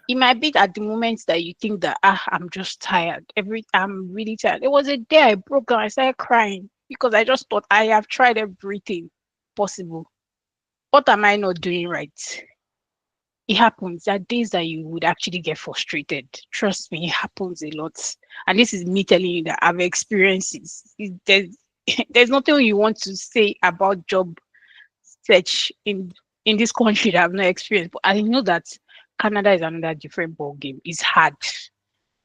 It might be at the moments that you think that I'm just tired. I'm really tired. There was a day I broke down. I started crying because I just thought I have tried everything possible. What am I not doing right? It happens. There are days that you would actually get frustrated. Trust me, it happens a lot. And this is me telling you that I've experienced it. There's nothing you want to say about job search in this country that I've not experienced. But I know that Canada is another different ball game. It's hard.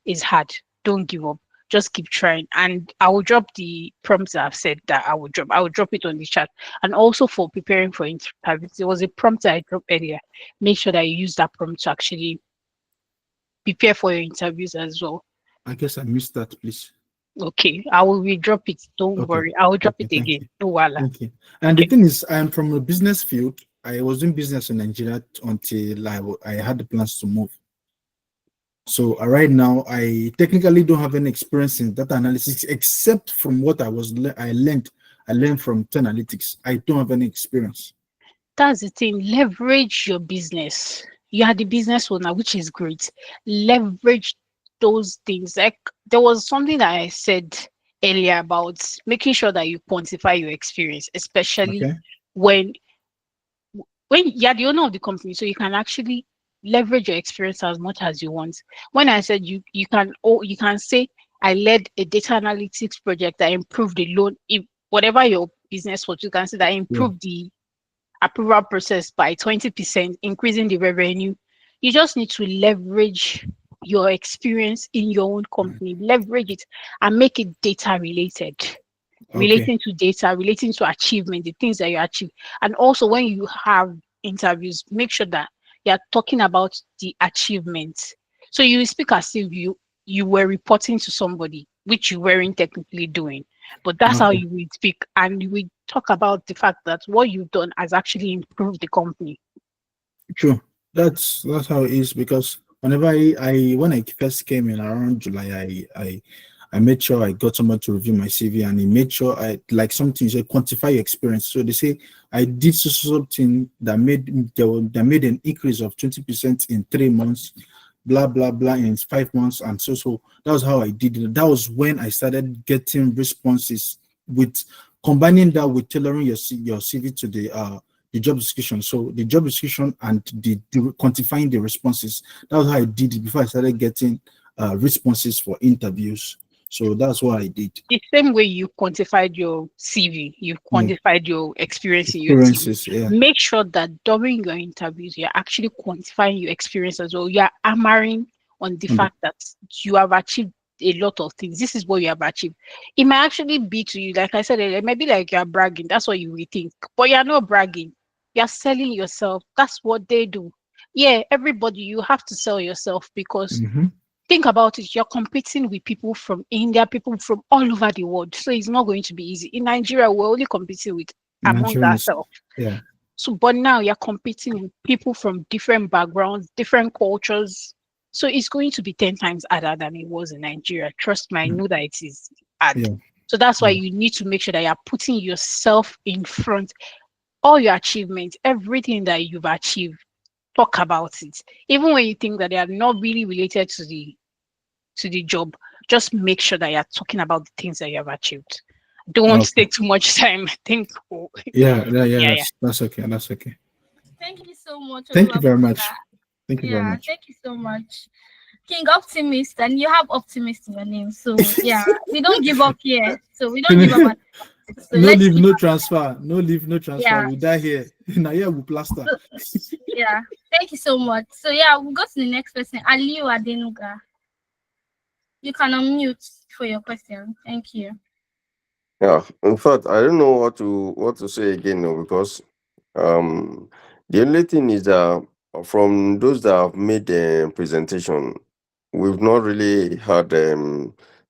It's hard. Don't give up. Just keep trying. And I will drop the prompts that I've said that I will drop. I will drop it on the chat. And also for preparing for interviews, there was a prompt that I dropped earlier. Make sure that you use that prompt to actually prepare for your interviews as well. I guess I missed that, please. Okay, I will redrop it. Don't worry. I will drop it again. No wala. Thank you. And the thing is, I am from a business field. I was doing business in Nigeria until I had the plans to move. So right now, I technically don't have any experience in data analysis except from what I learned from Analytics. I don't have any experience. That's the thing. Leverage your business. You are the business owner, which is great. Leverage those things. Like there was something that I said earlier about making sure that you quantify your experience, especially when you're the owner of the company, so you can actually leverage your experience as much as you want. When I said you can say I led a data analytics project that improved the loan, if whatever your business was, you can see that improved the approval process by 20%, increasing the revenue. You just need to leverage your experience in your own company, leverage it and make it data related, relating to data, relating to achievement, the things that you achieve. And also when you have interviews, make sure that you're talking about the achievements. So you speak as if you were reporting to somebody, which you weren't technically doing. But that's how you will speak, and you will talk about the fact that what you've done has actually improved the company. True. That's how it is, because whenever I when I first came in around July, I made sure I got someone to review my CV, and he made sure I like something, say quantify your experience. So they say I did something that made an increase of 20% in 3 months, blah blah blah, in 5 months, and so that was how I did it. That was when I started getting responses, with combining that with tailoring your CV to the job description. So the job description and the quantifying the responses, that was how I did it before I started getting responses for interviews. So that's what I did. The same way you quantified your CV, you quantified your experience in your CV. Make sure that during your interviews, you're actually quantifying your experience as well. You're hammering on the fact that you have achieved a lot of things. This is what you have achieved. It might actually be to you, like I said, it may be like you're bragging. That's what you will think. But you're not bragging. You're selling yourself. That's what they do. Yeah, everybody, you have to sell yourself, because think about it, you're competing with people from India, people from all over the world. So it's not going to be easy. In Nigeria, we're only competing with among ourselves. Yeah. So, but now you're competing with people from different backgrounds, different cultures. So it's going to be 10 times harder than it was in Nigeria. Trust me, I know that it is hard. Yeah. So that's why you need to make sure that you're putting yourself in front. All your achievements, everything that you've achieved, talk about it. Even when you think that they are not really related to the job, just make sure that you're talking about the things that you have achieved. Don't want to take too much time. Think. That's okay. That's okay. Thank you so much. Thank you very much. Thank you very much. Thank you so much. King Optimist, and you have optimist in your name. So yeah, we don't give up here. So we don't give up. So no leave, no transfer. No leave, no transfer. Yeah. We die here. Now here we plaster. Yeah. Thank you so much. So yeah, we'll go to the next person. Aliu Adenuga. You can unmute for your question. Thank you. Yeah, in fact, I don't know what to say again now, because the only thing is that from those that have made the presentation, we've not really had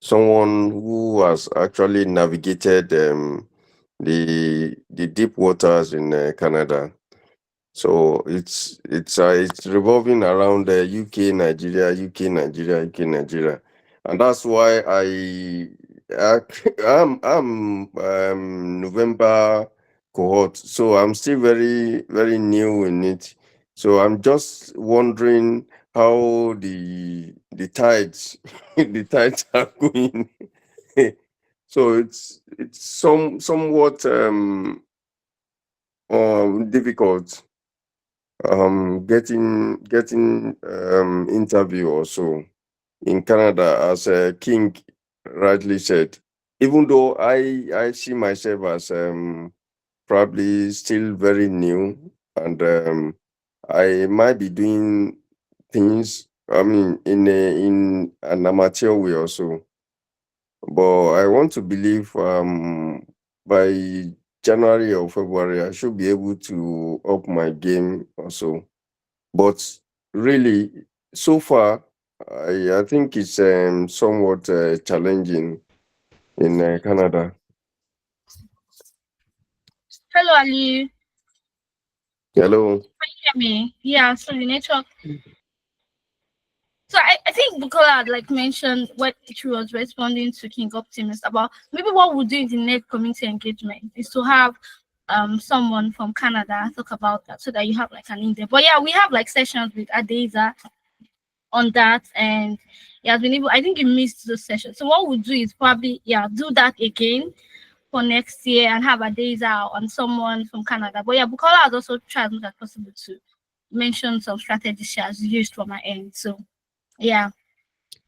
someone who has actually navigated the deep waters in Canada. So it's revolving around UK, Nigeria, and that's why I'm November cohort, so I'm still very very new in it. So I'm just wondering how the tides the tides are going. So it's somewhat difficult getting interview also in Canada, as King rightly said. Even though I see myself as probably still very new, and I might be doing things, I mean, in an amateur way also. But I want to believe by January or February I should be able to up my game also. But really, so far, I think it's somewhat challenging in Canada. Hello, Ali. Hello. Can you hear me? Yeah, so the network. So I think Bukola had like mentioned what she was responding to King Optimist about maybe what we'll do in the next community engagement is to have someone from Canada talk about that, so that you have like an in-depth. But yeah, we have like sessions with Adeza on that, and he has been able, I think he missed those sessions. So what we'll do is probably do that again for next year and have Adeza on someone from Canada. But yeah, Bukola has also tried as much as possible to mention some strategies she has used from my end. So yeah.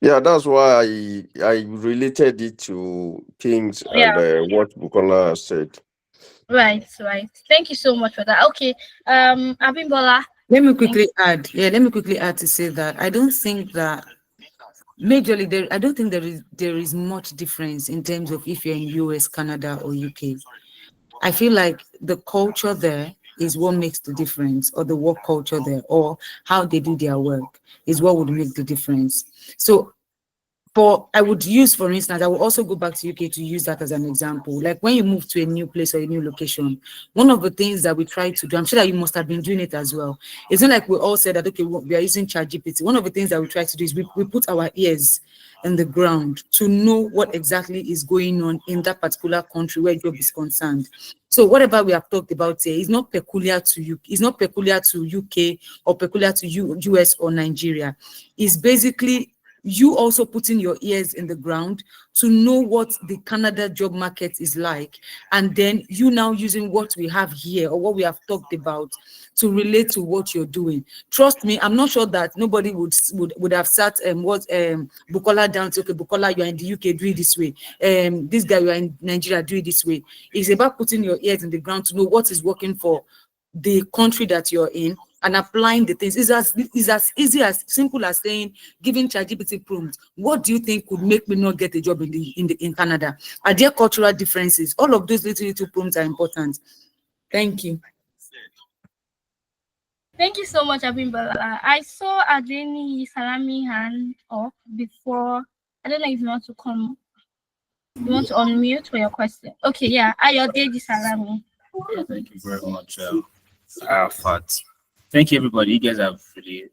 Yeah, that's why I related it to Kings and Yeah, what Bukola said. right, right. Thank you so much for that. Okay, Abimbola, Let me thank quickly add. Yeah, let me quickly add to say that I don't think that majorly there. I don't think there is much difference in terms of if you're in US, Canada, or UK. I feel like the culture there is what makes the difference, or the work culture there, or how they do their work is what would make the difference. So but I would use, for instance, I will also go back to UK to use that as an example. Like when you move to a new place or a new location, one of the things that we try to do, I'm sure that you must have been doing it as well. It's not like we all said that, okay, we are using ChatGPT. One of the things that we try to do is we put our ears in the ground to know what exactly is going on in that particular country where job is concerned. So whatever we have talked about here is not peculiar to you. It's not peculiar to UK or peculiar to US or Nigeria. It's basically you also putting your ears in the ground to know what the Canada job market is like, and then you now using what we have here or what we have talked about to relate to what you're doing. Trust me, I'm not sure that nobody would have sat Bukola down to, okay, Bukola, you're in the UK, do it this way. This guy, you're in Nigeria, do it this way. It's about putting your ears in the ground to know what is working for the country that you're in and applying the things. It's as easy as simple as saying, giving ChatGPT prompts, what do you think could make me not get a job in Canada? Are there cultural differences? All of those little prompts are important. Thank you. Thank you so much, Abimbola. I saw Adeni Salami hand up before. I don't know if you want to come. You want to unmute for your question? Okay, yeah. Ayodeji Salami. Yeah, thank you very much, Fat. Thank you, everybody. You guys have really,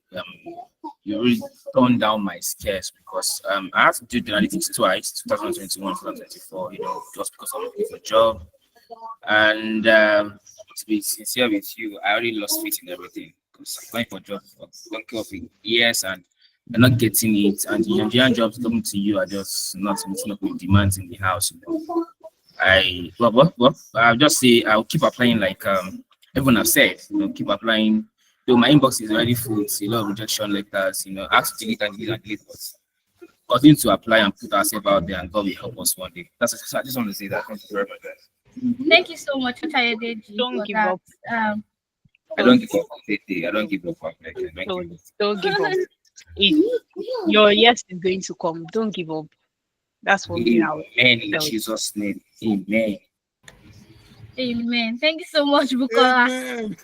you really toned down my scares because I have to do the analytics twice, 2021, 2024, just because I'm looking for a job. And to be sincere with you, I already lost faith in everything because I'm applying for jobs for donkey of years and you're not getting it. And the Nigerian jobs coming to you are just not meeting up with demands in the house. I'll just say I'll keep applying like everyone have said, keep applying. Though my inbox is already full, it's a lot of rejection letters, ask to delete and delete and delete, but continue to apply and put ourselves out there and God will help us one day. I just want to say that. Thank you very much. Thank you so much, Ayodeji. Don't give up. I don't give up. I don't give up. Don't give up. Your yes is going to come. Don't give up. That's what we are. Amen. In Jesus' name. Amen. Amen. Thank you so much, Bukola.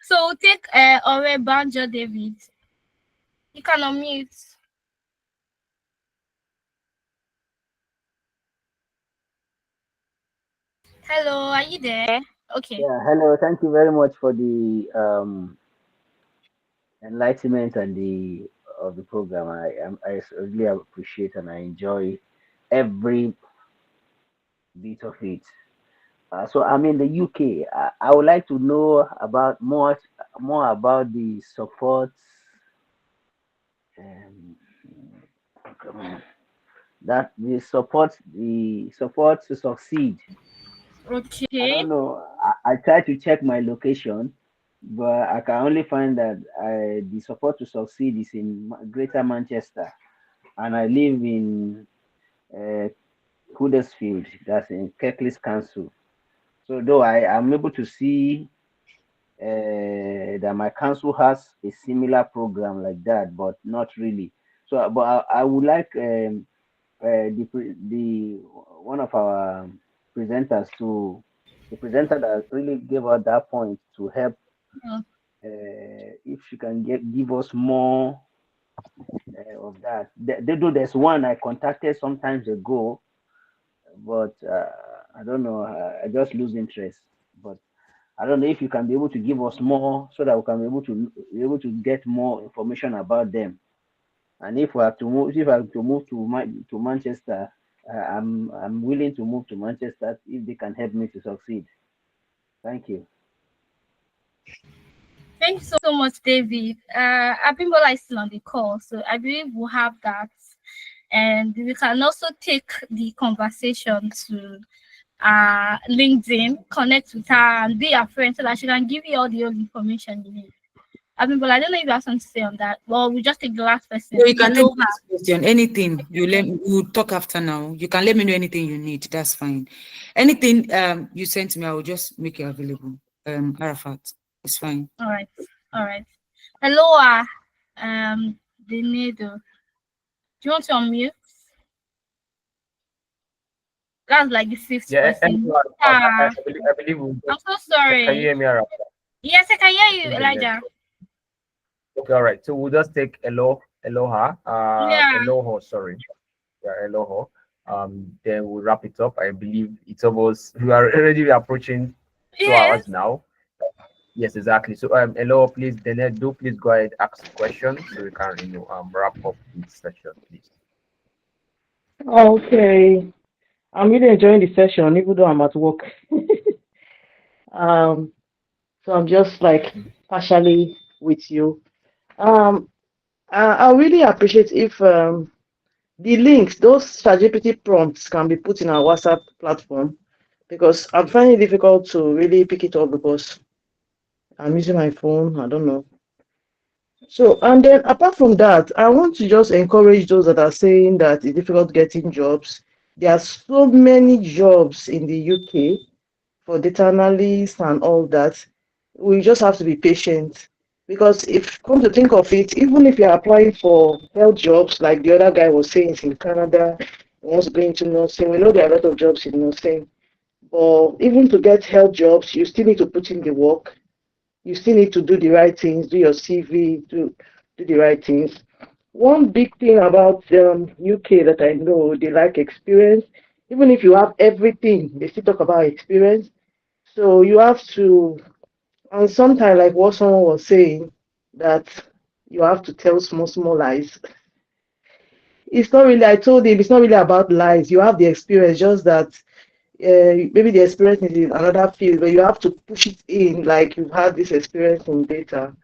So take Ore Banjo David. You can unmute. Hello, are you there? Okay. Yeah, hello. Thank you very much for the enlightenment and of the program. I really appreciate and I enjoy every bit of it. So I'm in the UK. I would like to know about more about the support. That the support to succeed. Okay. I don't know. I try to check my location, but I can only find that the support to succeed is in Greater Manchester, and I live in Huddersfield, that's in Kirklees Council. So though I am able to see that my council has a similar program like that, but not really. So, but I would like the one of our presenters the presenter that really gave us that point to help. If she can give us more of that. There's one I contacted some times ago, but I don't know. I just lose interest. But I don't know if you can be able to give us more so that we can be able to get more information about them. And if I have to move, to Manchester, I'm willing to move to Manchester if they can help me to succeed. Thank you. Thank you so much, David. Abimbola is still on the call, so I believe we'll have that. And we can also take the conversation to LinkedIn, connect with her and be a friend so that she can give you all the information you need. I mean, but I don't know if you have something to say on that. Well, we just take the last person. So you can take Aloha. this question. Anything we'll talk after now. You can let me know anything you need. That's fine. Anything you sent me, I will just make it available. Arafat, it's fine. All right. All right. Aloha. Dinedo. Do you want to unmute? That's like the fifth person. I believe we'll I'm so sorry. Can you hear me, Arafat? Yes, I can hear you, Elijah. Okay, all right. So we'll just take Aloha. Yeah. Aloha, sorry. Yeah, Aloha. Then we'll wrap it up. I believe it's almost, we are already approaching 2 hours now. Yes, exactly. So Aloha, please, then do please go ahead ask the question so we can wrap up this session, please. Okay. I'm really enjoying the session, even though I'm at work. So I'm just like partially with you. I really appreciate if the links, those ChatGPT prompts can be put in our WhatsApp platform, because I'm finding it difficult to really pick it up because I'm using my phone. I don't know. So, and then apart from that, I want to just encourage those that are saying that it's difficult getting jobs. There are so many jobs in the UK for data analysts and all that. We just have to be patient, because if come to think of it, even if you're applying for health jobs, like the other guy was saying, is in Canada, he wants to go into nursing. We know there are a lot of jobs in nursing, but even to get health jobs, you still need to put in the work. You still need to do the right things, do your CV, do the right things. One big thing about UK that I know, they like experience. Even if you have everything, they still talk about experience. So you have to, and sometimes like what someone was saying, that you have to tell small lies. It's not really, I told him, it's not really about lies. You have the experience, just that maybe the experience is in another field, but you have to push it in, like you've had this experience in data,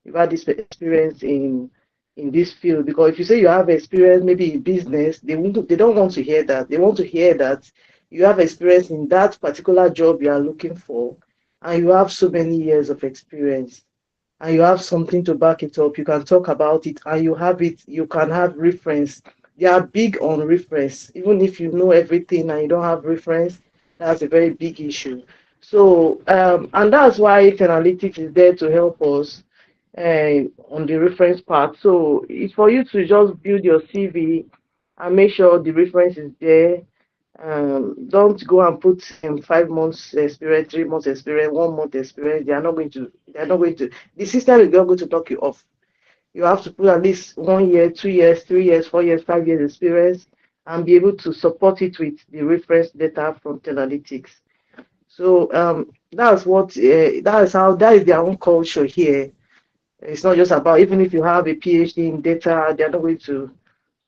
you've had this experience in this field. Because if you say you have experience maybe in business, they don't want to hear that. They want to hear that you have experience in that particular job you are looking for, and you have so many years of experience, and you have something to back it up. You can talk about it, and you have it. You can have reference. They are big on reference. Even if you know everything and you don't have reference, that's a very big issue. So, and that's why analytics is there to help us on the reference part. So it's for you to just build your CV and make sure the reference is there. Don't go and put 5 months experience, 3 months experience, 1 month experience. They are not going to. They are not going to. The system is not going to knock you off. You have to put at least 1 year, 2 years, 3 years, 4 years, 5 years experience, and be able to support it with the reference data from analytics. So that's what that is their own culture here. It's not just about, even if you have a PhD in data, they're not going to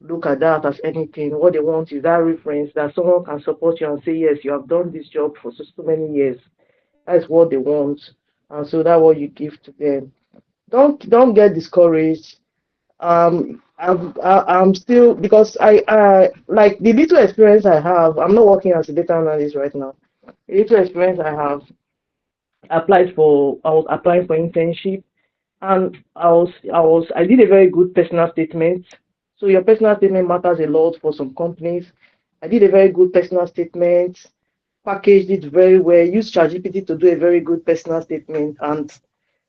look at that as anything. What they want is that reference, that someone can support you and say, yes, you have done this job for so many years. That's what they want, and so that's what you give to them. Don't get discouraged. I'm still, because I like the little experience I have. I'm not working as a data analyst right now. The little experience I have, I was applying for internship, and I did a very good personal statement. So your personal statement matters a lot for some companies. I did a very good personal statement, packaged it very well, used ChatGPT to do a very good personal statement, and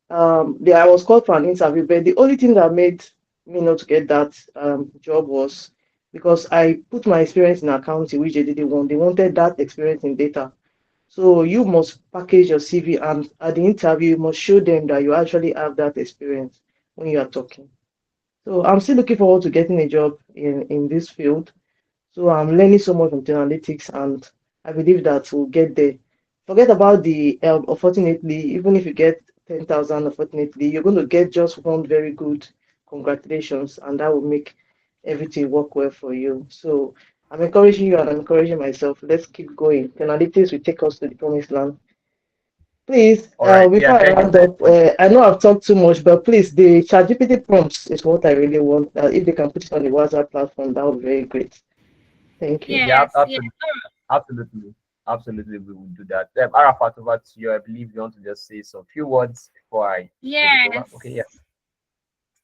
I was called for an interview. But the only thing that made me not get that job was because I put my experience in accounting, which they didn't want. They wanted that experience in data. So you must package your CV, and at the interview, you must show them that you actually have that experience when you are talking. So I'm still looking forward to getting a job in this field. So I'm learning so much from analytics, and I believe that we'll get there. Forget about the unfortunately, even if you get 10,000, unfortunately, you're going to get just one very good congratulations, and that will make everything work well for you. So I'm encouraging you and I'm encouraging myself. Let's keep going. Analytics will take us to the promised land. Please, before I round up, I know I've talked too much, but please, the ChatGPT prompts is what I really want. If they can put it on the WhatsApp platform, that would be very great. Thank you. Yeah, absolutely, we will do that. Arafat, over to you. I believe you want to just say some few words before I. Yes. Okay, yeah.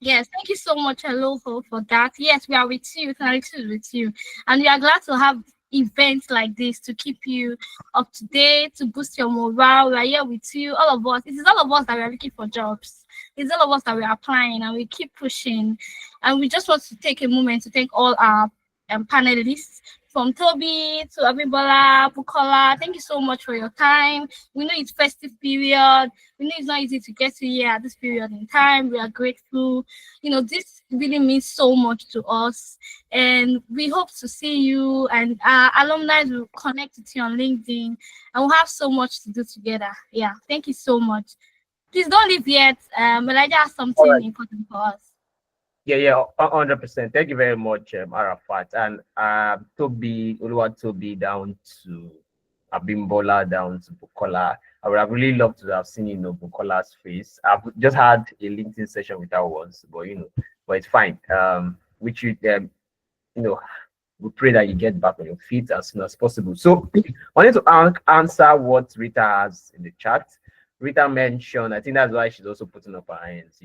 Yes, thank you so much, Aloho, for that. Yes, we are with you, Clarity is with you. And we are glad to have events like this to keep you up to date, to boost your morale. We are here with you, all of us. It is all of us that we are looking for jobs. It's all of us that we are applying and we keep pushing. And we just want to take a moment to thank all our panelists from Toby to Abibola, Bukola. Thank you so much for your time. We know it's festive period. We know it's not easy to get to here at this period in time. We are grateful. This really means so much to us. And we hope to see you and our alumni will connect with you on LinkedIn and we'll have so much to do together. Yeah, thank you so much. Please don't leave yet. Elijah has All something right. important for us. Yeah, 100%. Thank you very much, Arafat. And Toby down to Abimbola, down to Bukola. I would have really loved to have seen, Bukola's face. I've just had a LinkedIn session with her once, but it's fine. Which we pray that you get back on your feet as soon as possible. So I wanted to answer what Rita has in the chat. Rita mentioned, I think that's why she's also putting up her hands,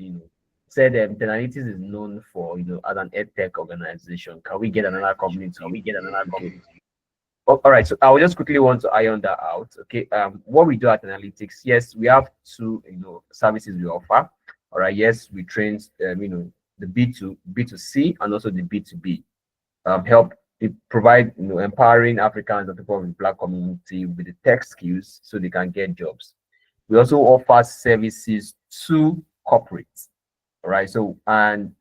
said Tenalytics is known for, as an edtech organization. Can we get another company to? Can we get another company? All right, so I will just quickly want to iron that out. Okay, what we do at Analytics, yes, we have two, services we offer. All right, yes, we train, the B2C and also the B2B. Help provide, empowering Africans and people of the Black community with the tech skills so they can get jobs. We also offer services to corporates. All right, so and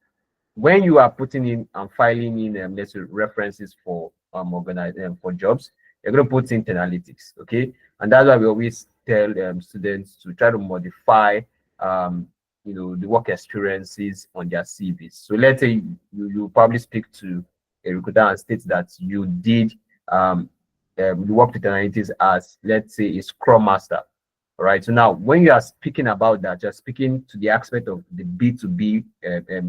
when you are putting in and filing in let's say references for for jobs, you're going to put in analytics, okay? And that's why we always tell students to try to modify the work experiences on their CVs. So let's say you probably speak to a recruiter and state that you did you worked with analytics as, let's say, a scrum master. All right. So now, when you are speaking about that, you're speaking to the aspect of the B2B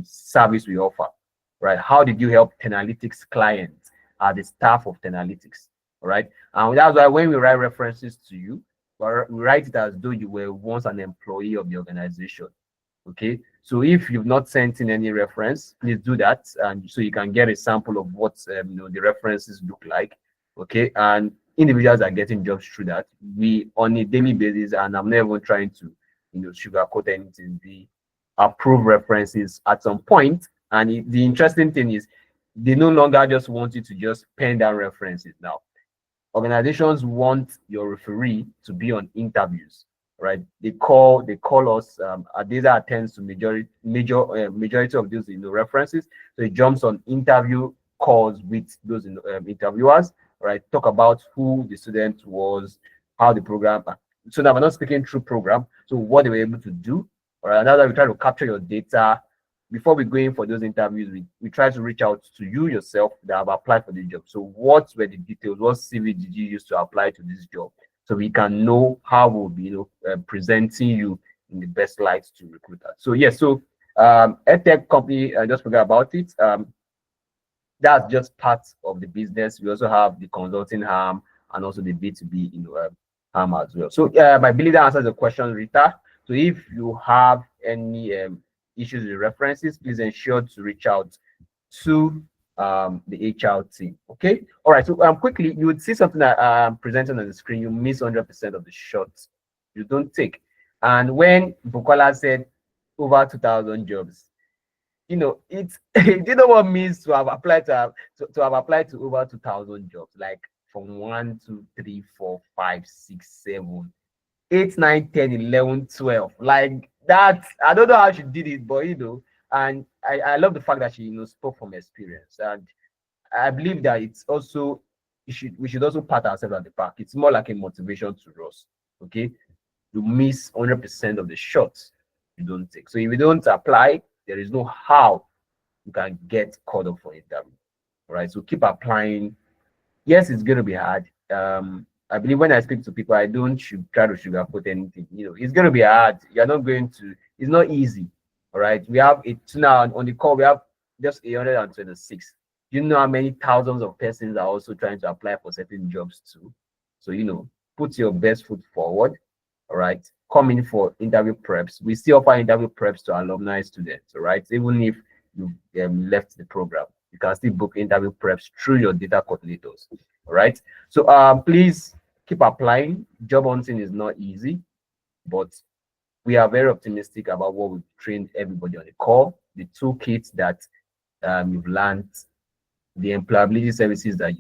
service we offer, right? How did you help Tenalytics clients, the staff of Tenalytics? All right. And that's why when we write references to you, we write it as though you were once an employee of the organization. Okay. So if you've not sent in any reference, please do that, and so you can get a sample of what the references look like. Okay. And individuals are getting jobs through that. We on a daily basis, and I'm never trying to sugarcoat anything. We approve references at some point, and the interesting thing is they no longer just want you to just pen down references. Now organizations want your referee to be on interviews, right? They call us. Adesa attends to majority of those references, so it jumps on interview calls with those interviewers, right? Talk about who the student was, how the program. So now we're not speaking through program. So what they were able to do, all right? Another, we try to capture your data before we go in for those interviews. We try to reach out to you yourself that have applied for the job. So what were the details? What CV did you use to apply to this job? So we can know how we'll be presenting you in the best light to recruiters. So yes, so EdTech company, I just forgot about it. That's just part of the business. We also have the consulting arm and also the B2B arm as well. So I believe that answers the question, Rita. So if you have any issues with references, please ensure to reach out to the HR team. Okay. All right. So quickly, you would see something that I'm presenting on the screen. You miss 100% of the shots you don't take. And when Bukola said over 2,000 jobs, it's you know what it means to have applied to have applied to over 2,000 jobs, like from 1, 2, 3, 4, 5, 6, 7, 8, 9, 10, 11, 12. Like that. I don't know how she did it, but and I love the fact that she spoke from experience. And I believe that it's also we should also pat ourselves at the back. It's more like a motivation to us. Okay. You miss 100% of the shots you don't take. So if you don't apply, there is no how you can get called up for interview. All right. So keep applying. Yes, it's going to be hard. I believe when I speak to people, I don't try to sugarcoat anything. It's going to be hard. You're not going to. It's not easy. All right. We have it now on the call. We have just 826. You know how many thousands of persons are also trying to apply for certain jobs too. So put your best foot forward. All right. come in for interview preps. We still offer interview preps to alumni students, all right? Even if you left the program, you can still book interview preps through your data coordinators, all right? So please keep applying. Job hunting is not easy, but we are very optimistic about what we've trained everybody on the call, the toolkits that you've learned, the employability services that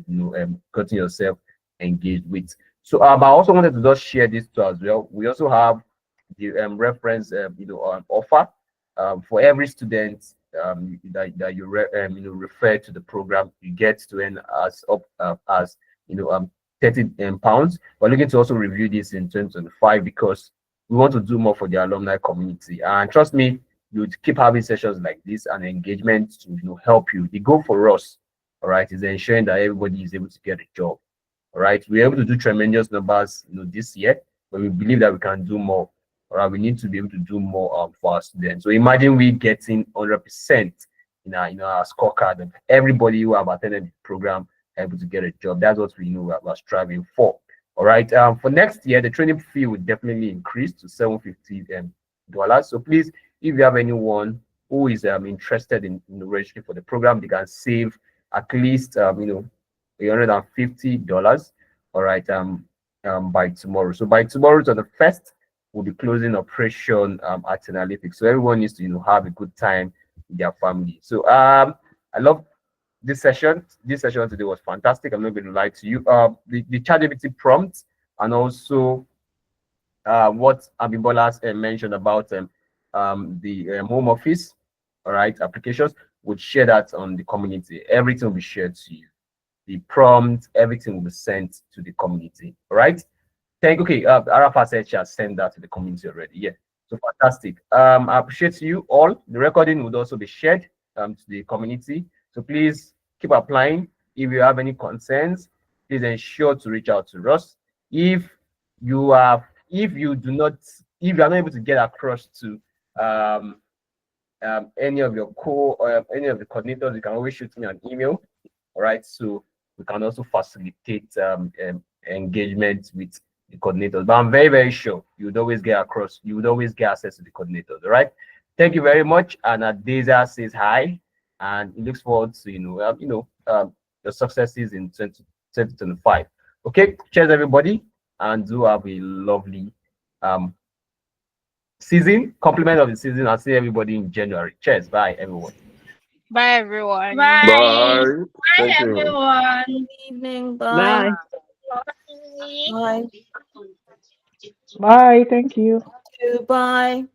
gotten yourself engaged with. So I also wanted to just share this too as well. We also have the reference offer for every student that you refer to the program. You get to earn as 30 pounds. We're looking to also review this in 2025 because we want to do more for the alumni community. And trust me, you would keep having sessions like this and engagement to help you. The goal for us, all right, is ensuring that everybody is able to get a job. All right, we're able to do tremendous numbers this year, but we believe that we can do more. All right, we need to be able to do more for our students. So imagine we getting 100% in our scorecard of everybody who have attended the program able to get a job. That's what we know we're striving for. All right, for next year, the training fee will definitely increase to $750. So please, if you have anyone who is interested in registering for the program, they can save at least $150. All right, by tomorrow. So by tomorrow on the 1st, we'll be closing operation at Analytics. So everyone needs to have a good time with their family. So I love this session. This session today was fantastic. I'm not going to lie to you. The ChatGPT prompt and also what Abimbola mentioned about the home office, all right, applications, would share that on the community. Everything will be shared to you. The prompt, everything will be sent to the community. All right. Okay. Arafat said she has sent that to the community already. Yeah. So fantastic. I appreciate you all. The recording would also be shared to the community. So please keep applying. If you have any concerns, please ensure to reach out to us. If you are not able to get across to any of your any of the coordinators, you can always shoot me an email. All right, so we can also facilitate engagement with the coordinators. But I'm very, very sure you would always get across. You would always get access to the coordinators. All right. Thank you very much. And Adeza says hi, and he looks forward to your successes in 2025. Okay. Cheers, everybody, and do have a lovely season. Compliment of the season. I'll see everybody in January. Cheers. Bye, everyone. Bye, everyone. Bye. Bye. Bye, Thank you. everyone. Good evening. Bye. Bye. Bye. Bye. Thank you. Bye.